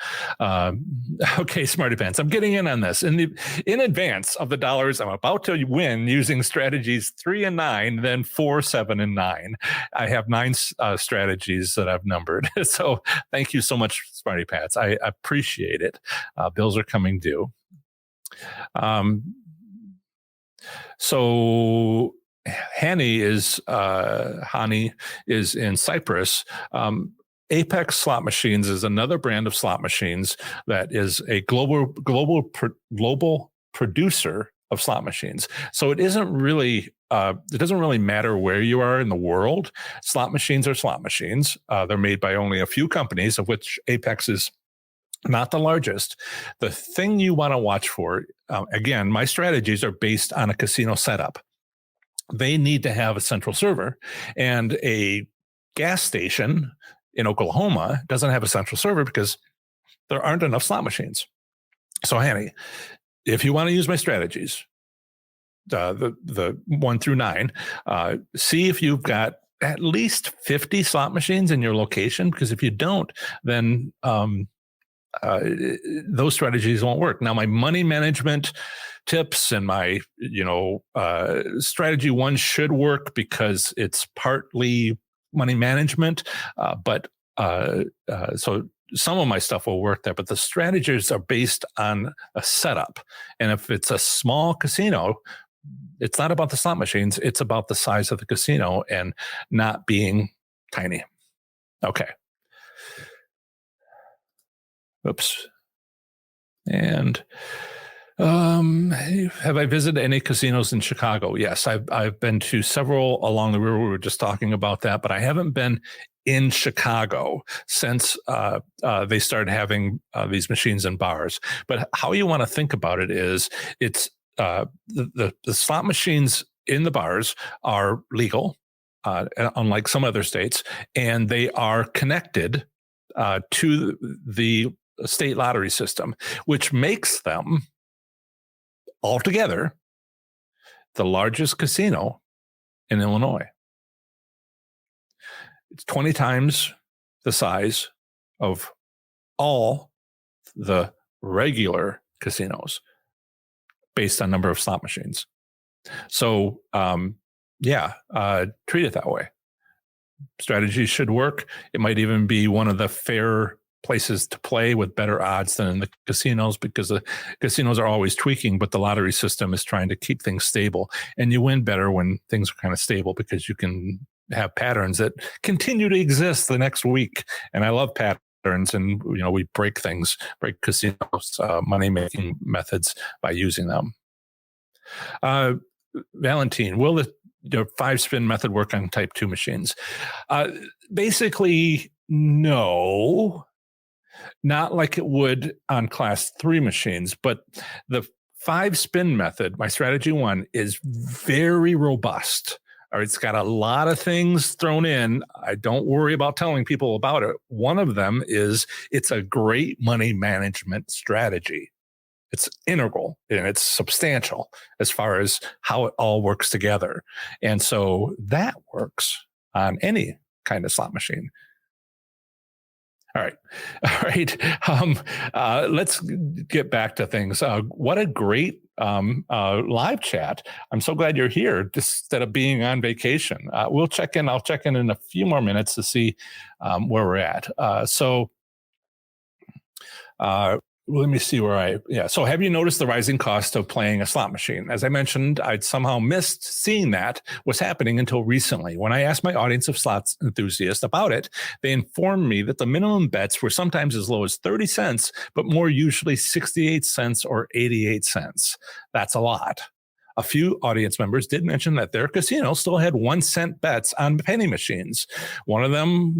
Okay, Smarty Pants, I'm getting in on this in advance of the dollars I'm about to win using strategies 3 and 9, then 4, 7, and 9. I have 9 strategies that I've numbered. So thank you so much, Smarty Pants. I appreciate it. Bills are coming due. So Hani is in Cyprus. Apex Slot Machines is another brand of slot machines that is a global producer of slot machines. So it doesn't really matter where you are in the world. Slot machines are slot machines. They're made by only a few companies, of which Apex is not the largest. The thing you want to watch for, again, my strategies are based on a casino setup. They need to have a central server, and a gas station in Oklahoma doesn't have a central server because there aren't enough slot machines. So, Hanny, if you want to use my strategies, the 1 through 9, see if you've got at least 50 slot machines in your location, because if you don't, then those strategies won't work. Now, my money management tips and my, strategy 1 should work because it's partly money management. So some of my stuff will work there, but the strategies are based on a setup. And if it's a small casino, it's not about the slot machines. It's about the size of the casino and not being tiny. Okay. Oops. And have I visited any casinos in Chicago? Yes, I've been to several along the river. We were just talking about that, but I haven't been in Chicago since they started having these machines in bars. But how you want to think about it is it's the slot machines in the bars are legal, unlike some other states, and they are connected to the state lottery system, which makes them altogether the largest casino in Illinois. It's 20 times the size of all the regular casinos based on number of slot machines. So, treat it that way. Strategies should work. It might even be one of the fair places to play with better odds than in the casinos, because the casinos are always tweaking, but the lottery system is trying to keep things stable. And you win better when things are kind of stable, because you can have patterns that continue to exist the next week. And I love patterns, and we break casinos, money-making methods by using them. Valentine, will the 5-spin method work on type 2 machines? Basically, no. Not like it would on class 3 machines, but the 5-spin method, my strategy 1, is very robust. It's got a lot of things thrown in. I don't worry about telling people about it. One of them is it's a great money management strategy. It's integral and it's substantial as far as how it all works together. And so that works on any kind of slot machine. All right. Let's get back to things. What a great live chat. I'm so glad you're here instead of being on vacation. We'll check in. I'll check in a few more minutes to see where we're at. Let me see so have you noticed the rising cost of playing a slot machine? As I mentioned, I'd somehow missed seeing that was happening until recently. When I asked my audience of slots enthusiasts about it, they informed me that the minimum bets were sometimes as low as 30 cents, but more usually 68 cents or 88 cents. That's a lot. A few audience members did mention that their casino still had 1-cent bets on penny machines. One of them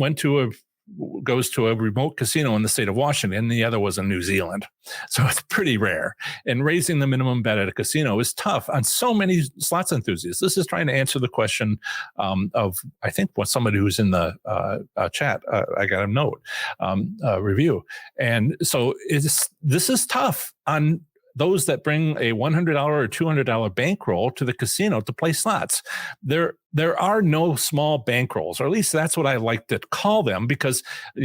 goes to a remote casino in the state of Washington. The other was in New Zealand. So it's pretty rare. And raising the minimum bet at a casino is tough on so many slots enthusiasts. This is trying to answer the question of, I think, what somebody who's in the chat, I got a note, review. And so this is tough on those that bring a $100 or $200 bankroll to the casino to play slots. There are no small bankrolls, or at least that's what I like to call them, because,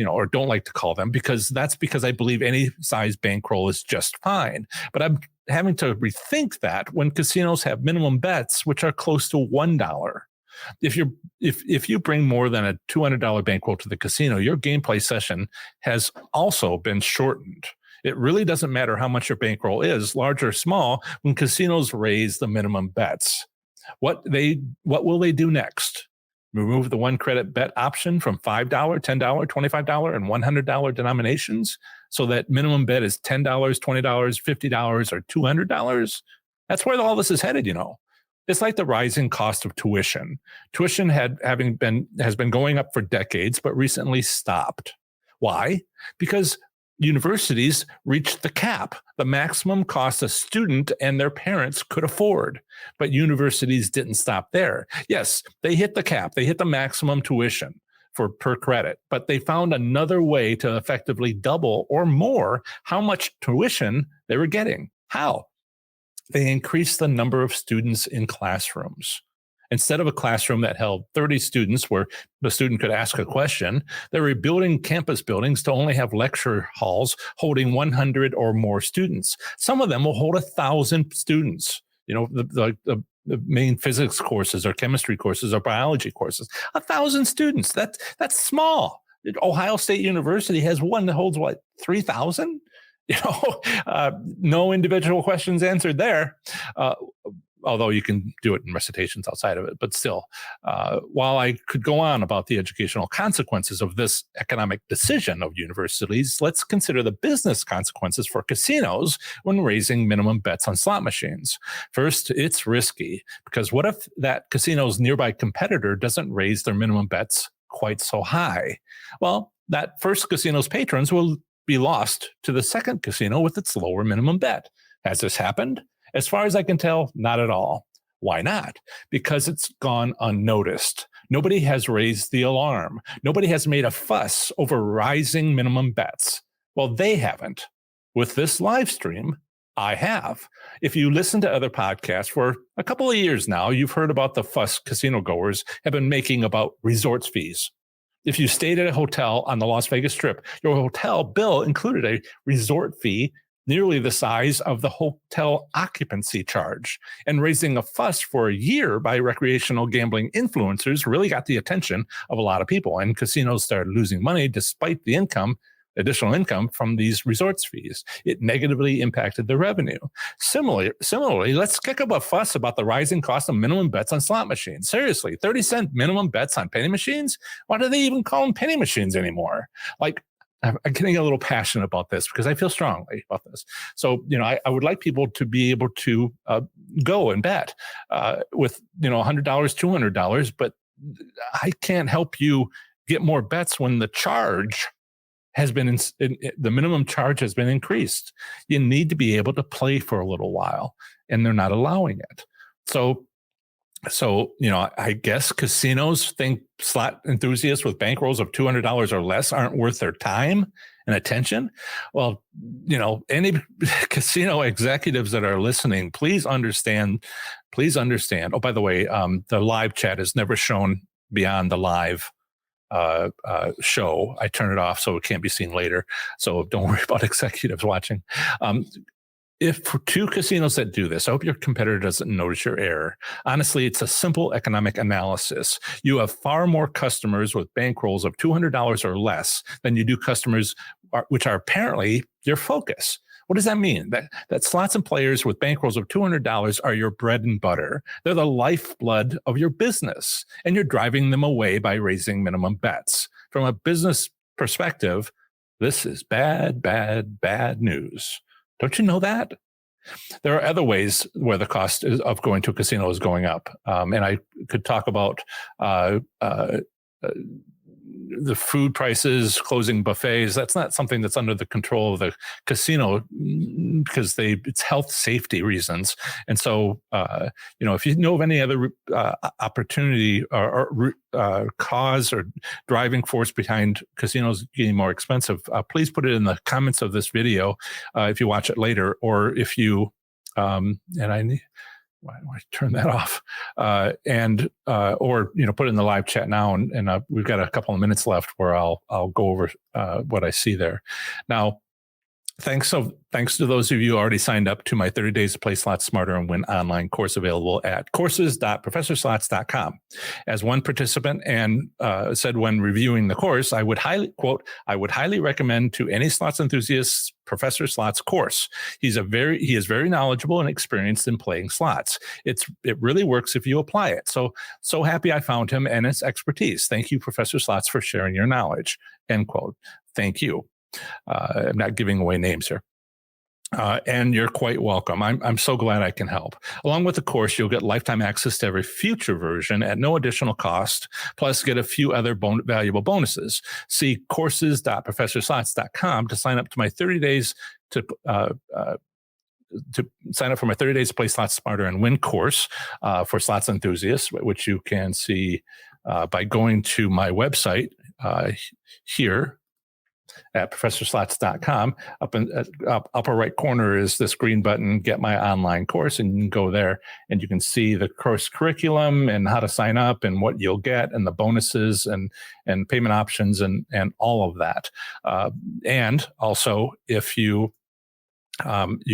or don't like to call them, because I believe any size bankroll is just fine. But I'm having to rethink that when casinos have minimum bets, which are close to $1. If you bring more than a $200 bankroll to the casino, your gameplay session has also been shortened. It really doesn't matter how much your bankroll is, large or small, when casinos raise the minimum bets. What will they do next? Remove the 1 credit bet option from $5, $10, $25, and $100 denominations, so that minimum bet is $10, $20, $50, or $200? That's where all this is headed, It's like the rising cost of tuition. Tuition has been going up for decades, but recently stopped. Why? Because universities reached the cap, the maximum cost a student and their parents could afford. But universities didn't stop there. Yes, they hit the cap. They hit the maximum tuition per credit, but they found another way to effectively double or more how much tuition they were getting. How? They increased the number of students in classrooms. Instead of a classroom that held 30 students where the student could ask a question, they were building campus buildings to only have lecture halls holding 100 or more students. Some of them will hold 1,000 students. The main physics courses or chemistry courses or biology courses. 1,000 students. That's small. Ohio State University has one that holds 3,000? No individual questions answered there. Although you can do it in recitations outside of it. But still, while I could go on about the educational consequences of this economic decision of universities, let's consider the business consequences for casinos when raising minimum bets on slot machines. First, it's risky, because what if that casino's nearby competitor doesn't raise their minimum bets quite so high? Well, that first casino's patrons will be lost to the second casino with its lower minimum bet. Has this happened? As far as I can tell, not at all. Why not? Because it's gone unnoticed. Nobody has raised the alarm. Nobody has made a fuss over rising minimum bets. Well, they haven't. With this live stream, I have. If you listen to other podcasts for a couple of years now, you've heard about the fuss casino goers have been making about resorts fees. If you stayed at a hotel on the Las Vegas Strip, your hotel bill included a resort fee nearly the size of the hotel occupancy charge. And raising a fuss for a year by recreational gambling influencers really got the attention of a lot of people. And casinos started losing money despite the income additional income from these resorts fees. It negatively impacted their revenue. Similarly, let's kick up a fuss about the rising cost of minimum bets on slot machines. Seriously, 30-cent minimum bets on penny machines? Why do they even call them penny machines anymore? Like, I'm getting a little passionate about this because I feel strongly about this. So, I would like people to be able to go and bet with, $100, $200, but I can't help you get more bets when the charge has been, the minimum charge has been increased. You need to be able to play for a little while, and they're not allowing it. So, I guess casinos think slot enthusiasts with bankrolls of $200 or less aren't worth their time and attention. Well, any casino executives that are listening, please understand. Oh, by the way, the live chat is never shown beyond the live show. I turn it off so it can't be seen later. So don't worry about executives watching. If for two casinos that do this, I hope your competitor doesn't notice your error. Honestly, it's a simple economic analysis. You have far more customers with bankrolls of $200 or less than you do customers which are apparently your focus. What does that mean? That slots and players with bankrolls of $200 are your bread and butter. They're the lifeblood of your business, and you're driving them away by raising minimum bets. From a business perspective, this is bad, bad, bad news. Don't you know that? There are other ways where the cost of going to a casino is going up. And I could talk about the food prices, closing buffets. That's not something that's under the control of the casino because it's health safety reasons. And so, if you know of any other opportunity or cause or driving force behind casinos getting more expensive, please put it in the comments of this video if you watch it later, or if you, why do I turn that off? Or put it in the live chat now, and we've got a couple of minutes left where I'll go over what I see there. Now, thanks to those of you who already signed up to my 30 Days to Play Slots Smarter and Win online course available at courses.professorslots.com. As one participant said when reviewing the course, I would highly recommend to any slots enthusiasts Professor Slots course. He is very knowledgeable and experienced in playing slots. It really works if you apply it. So happy I found him and his expertise. Thank you, Professor Slots, for sharing your knowledge. End quote. Thank you. I'm not giving away names here. And you're quite welcome. I'm so glad I can help. Along with the course, you'll get lifetime access to every future version at no additional cost, plus get a few other valuable bonuses. See courses.professorslots.com to sign up to my 30 days to sign up for my 30 Days to Play Slots Smarter and Win course for slots enthusiasts, which you can see by going to my website here at professorslots.com. Up in upper right corner is this green button, Get My Online Course, and you can go there and you can see the course curriculum and how to sign up and what you'll get and the bonuses and payment options and all of that. And also, if you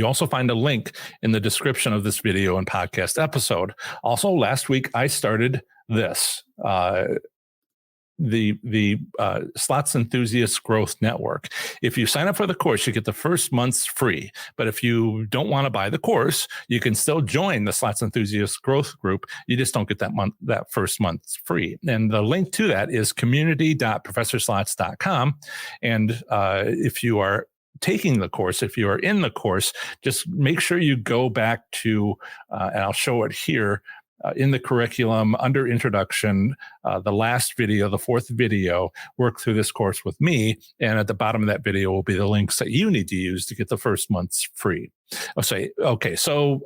also find a link in the description of this video and podcast episode. Also, last week I started this. The Slots Enthusiast Growth Network. If you sign up for the course, you get the first month's free. But if you don't want to buy the course, you can still join the Slots Enthusiast Growth Group. You just don't get that first month's free. And the link to that is community.professorslots.com. And if you are taking the course, if you are in the course, just make sure you go back to, and I'll show it here, in the curriculum under introduction, the last video, the fourth video, work through this course with me. And at the bottom of that video will be the links that you need to use to get the first month's free. Okay, so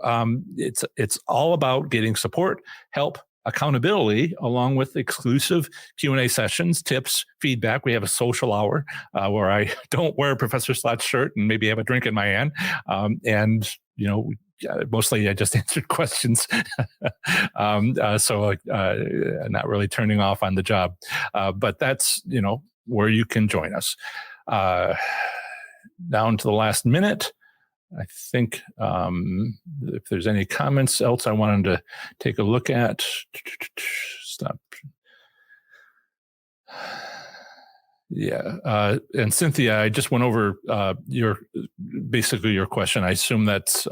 it's all about getting support, help, accountability, along with exclusive Q&A sessions, tips, feedback. We have a social hour where I don't wear a Professor Slots shirt and maybe have a drink in my hand. Mostly I just answered questions. So not really turning off on the job. But that's, where you can join us. Down to the last minute. I think if there's any comments else I wanted to take a look at. Stop. Yeah. And Cynthia, I just went over your question. I assume that's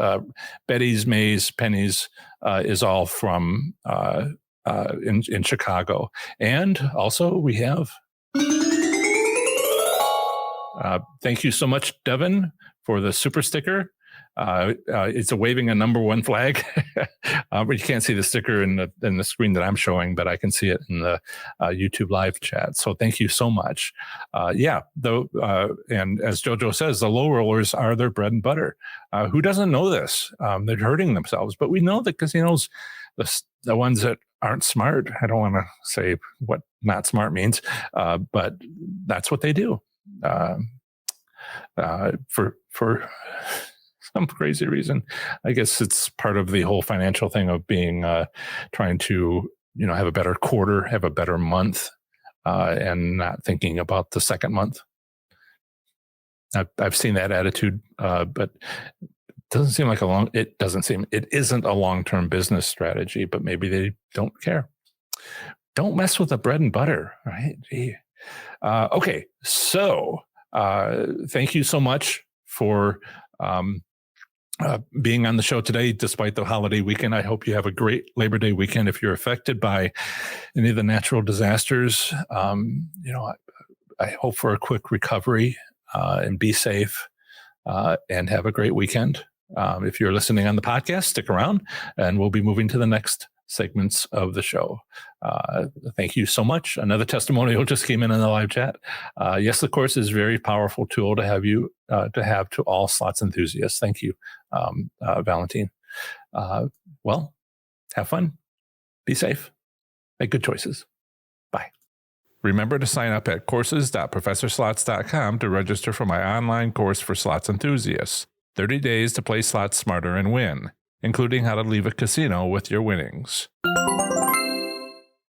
Betty's, May's, Penny's is all from in Chicago. And also we have, thank you so much, Devin, for the super sticker. It's a waving a number one flag, but you can't see the sticker in the screen that I'm showing, but I can see it in the YouTube live chat. So thank you so much. And as JoJo says, the low rollers are their bread and butter. Who doesn't know this? They're hurting themselves, but we know that casinos, the ones that aren't smart, I don't want to say what not smart means, but that's what they do. For some crazy reason. I guess it's part of the whole financial thing of being trying to have a better quarter, have a better month, and not thinking about the second month. I've seen that attitude, but it doesn't seem like it isn't a long-term business strategy, but maybe they don't care. Don't mess with the bread and butter, right? Gee. Okay, so thank you so much for being on the show today, despite the holiday weekend. I hope you have a great Labor Day weekend. If you're affected by any of the natural disasters, I hope for a quick recovery and be safe and have a great weekend. If you're listening on the podcast, stick around and we'll be moving to the next segments of the show. Thank you so much. Another testimonial just came in the live chat. Yes, the course is a very powerful tool to have to all slots enthusiasts. Thank you, Valentine. Well, have fun, be safe, make good choices. Bye. Remember to sign up at courses.professorslots.com to register for my online course for slots enthusiasts. 30 days to play slots smarter and win, including how to leave a casino with your winnings.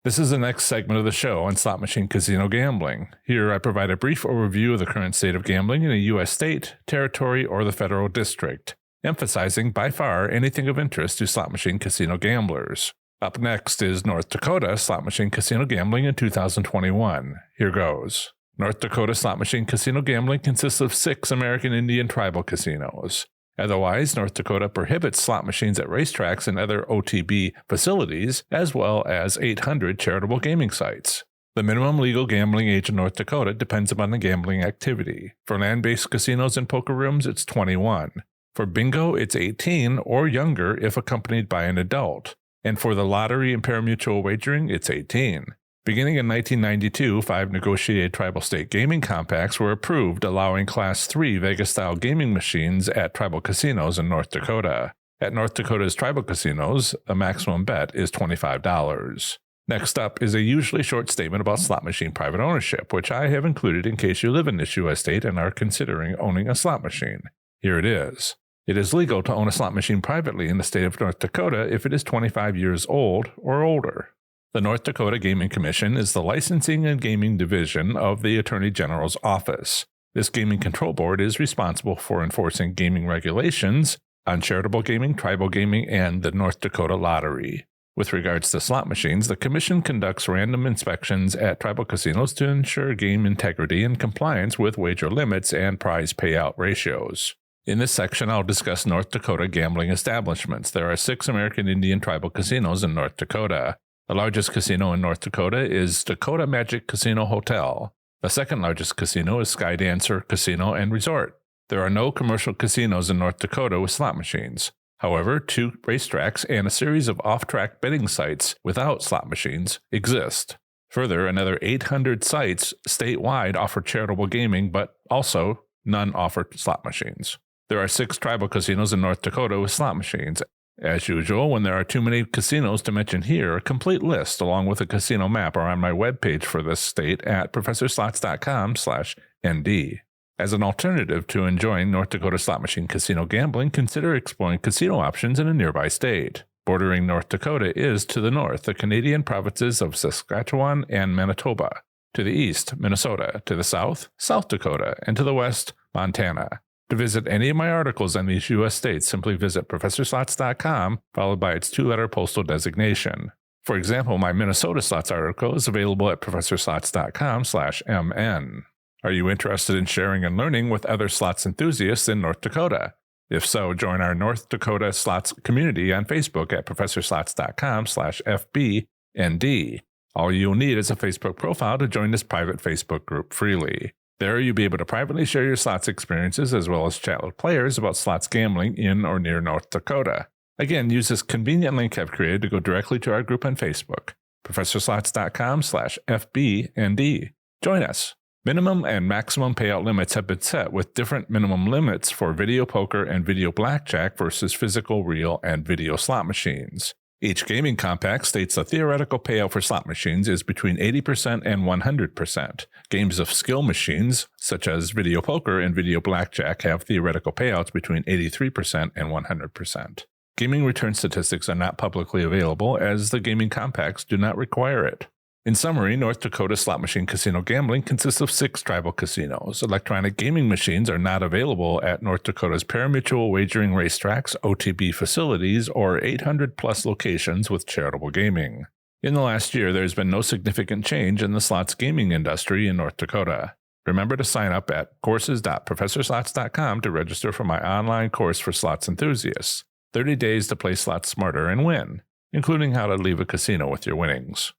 This is the next segment of the show on slot machine casino gambling. Here I provide a brief overview of the current state of gambling in a U.S. state, territory, or the federal district, emphasizing by far anything of interest to slot machine casino gamblers. Up next is North Dakota slot machine casino gambling in 2021. Here goes. North Dakota slot machine casino gambling consists of 6 American Indian tribal casinos. Otherwise, North Dakota prohibits slot machines at racetracks and other OTB facilities, as well as 800 charitable gaming sites. The minimum legal gambling age in North Dakota depends upon the gambling activity. For land-based casinos and poker rooms, it's 21. For bingo, it's 18 or younger if accompanied by an adult. And for the lottery and parimutuel wagering, it's 18. Beginning in 1992, 5 negotiated tribal state gaming compacts were approved, allowing Class 3 Vegas-style gaming machines at tribal casinos in North Dakota. At North Dakota's tribal casinos, the maximum bet is $25. Next up is a usually short statement about slot machine private ownership, which I have included in case you live in this U.S. state and are considering owning a slot machine. Here it is. It is legal to own a slot machine privately in the state of North Dakota if it is 25 years old or older. The North Dakota Gaming Commission is the licensing and gaming division of the Attorney General's office. This gaming control board is responsible for enforcing gaming regulations on charitable gaming, tribal gaming, and the North Dakota Lottery. With regards to slot machines, the Commission conducts random inspections at tribal casinos to ensure game integrity and compliance with wager limits and prize payout ratios. In this section, I'll discuss North Dakota gambling establishments. There are 6 American Indian tribal casinos in North Dakota. The largest casino in North Dakota is Dakota Magic Casino Hotel. The second largest casino is Skydancer Casino and Resort. There are no commercial casinos in North Dakota with slot machines. However, 2 racetracks and a series of off-track betting sites without slot machines exist. Further, another 800 sites statewide offer charitable gaming, but also none offer slot machines. There are 6 tribal casinos in North Dakota with slot machines. As usual, when there are too many casinos to mention here, a complete list along with a casino map are on my webpage for this state at professorslots.com/ND. As an alternative to enjoying North Dakota slot machine casino gambling, consider exploring casino options in a nearby state. Bordering North Dakota is, to the north, the Canadian provinces of Saskatchewan and Manitoba. To the east, Minnesota. To the south, South Dakota. And to the west, Montana. To visit any of my articles on these U.S. states, simply visit professorslots.com, followed by its 2-letter postal designation. For example, my Minnesota slots article is available at professorslots.com/MN. Are you interested in sharing and learning with other slots enthusiasts in North Dakota? If so, join our North Dakota Slots community on Facebook at professorslots.com/FBND. All you'll need is a Facebook profile to join this private Facebook group freely. There, you'll be able to privately share your slots experiences as well as chat with players about slots gambling in or near North Dakota. Again, use this convenient link I've created to go directly to our group on Facebook, professorslots.com/FBND. Join us. Minimum and maximum payout limits have been set with different minimum limits for video poker and video blackjack versus physical, real, and video slot machines. Each gaming compact states the theoretical payout for slot machines is between 80% and 100%. Games of skill machines, such as video poker and video blackjack, have theoretical payouts between 83% and 100%. Gaming return statistics are not publicly available as the gaming compacts do not require it. In summary, North Dakota slot machine casino gambling consists of 6 tribal casinos. Electronic gaming machines are not available at North Dakota's pari-mutuel wagering racetracks, OTB facilities, or 800-plus locations with charitable gaming. In the last year, there has been no significant change in the slots gaming industry in North Dakota. Remember to sign up at courses.professorslots.com to register for my online course for slots enthusiasts. 30 days to play slots smarter and win, including how to leave a casino with your winnings.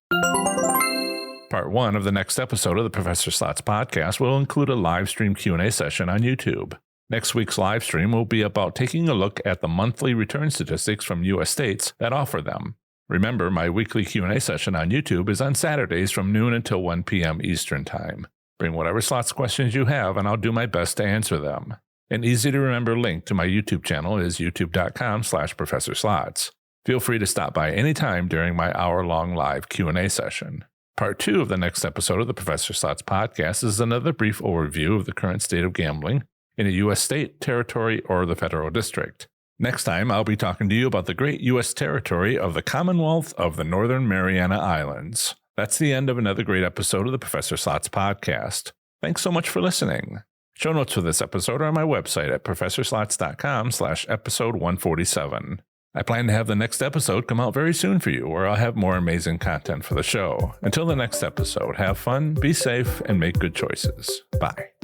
Part 1 of the next episode of the Professor Slots podcast will include a live stream Q&A session on YouTube. Next week's live stream will be about taking a look at the monthly return statistics from U.S. states that offer them. Remember, my weekly Q&A session on YouTube is on Saturdays from noon until 1 p.m. Eastern Time. Bring whatever slots questions you have, and I'll do my best to answer them. An easy-to-remember link to my YouTube channel is youtube.com/ProfessorSlots. Feel free to stop by anytime during my hour-long live Q&A session. Part 2 of the next episode of the Professor Slots podcast is another brief overview of the current state of gambling in a U.S. state, territory, or the federal district. Next time, I'll be talking to you about the great U.S. territory of the Commonwealth of the Northern Mariana Islands. That's the end of another great episode of the Professor Slots podcast. Thanks so much for listening. Show notes for this episode are on my website at professorslots.com/episode 147. I plan to have the next episode come out very soon for you, where I'll have more amazing content for the show. Until the next episode, have fun, be safe, and make good choices. Bye.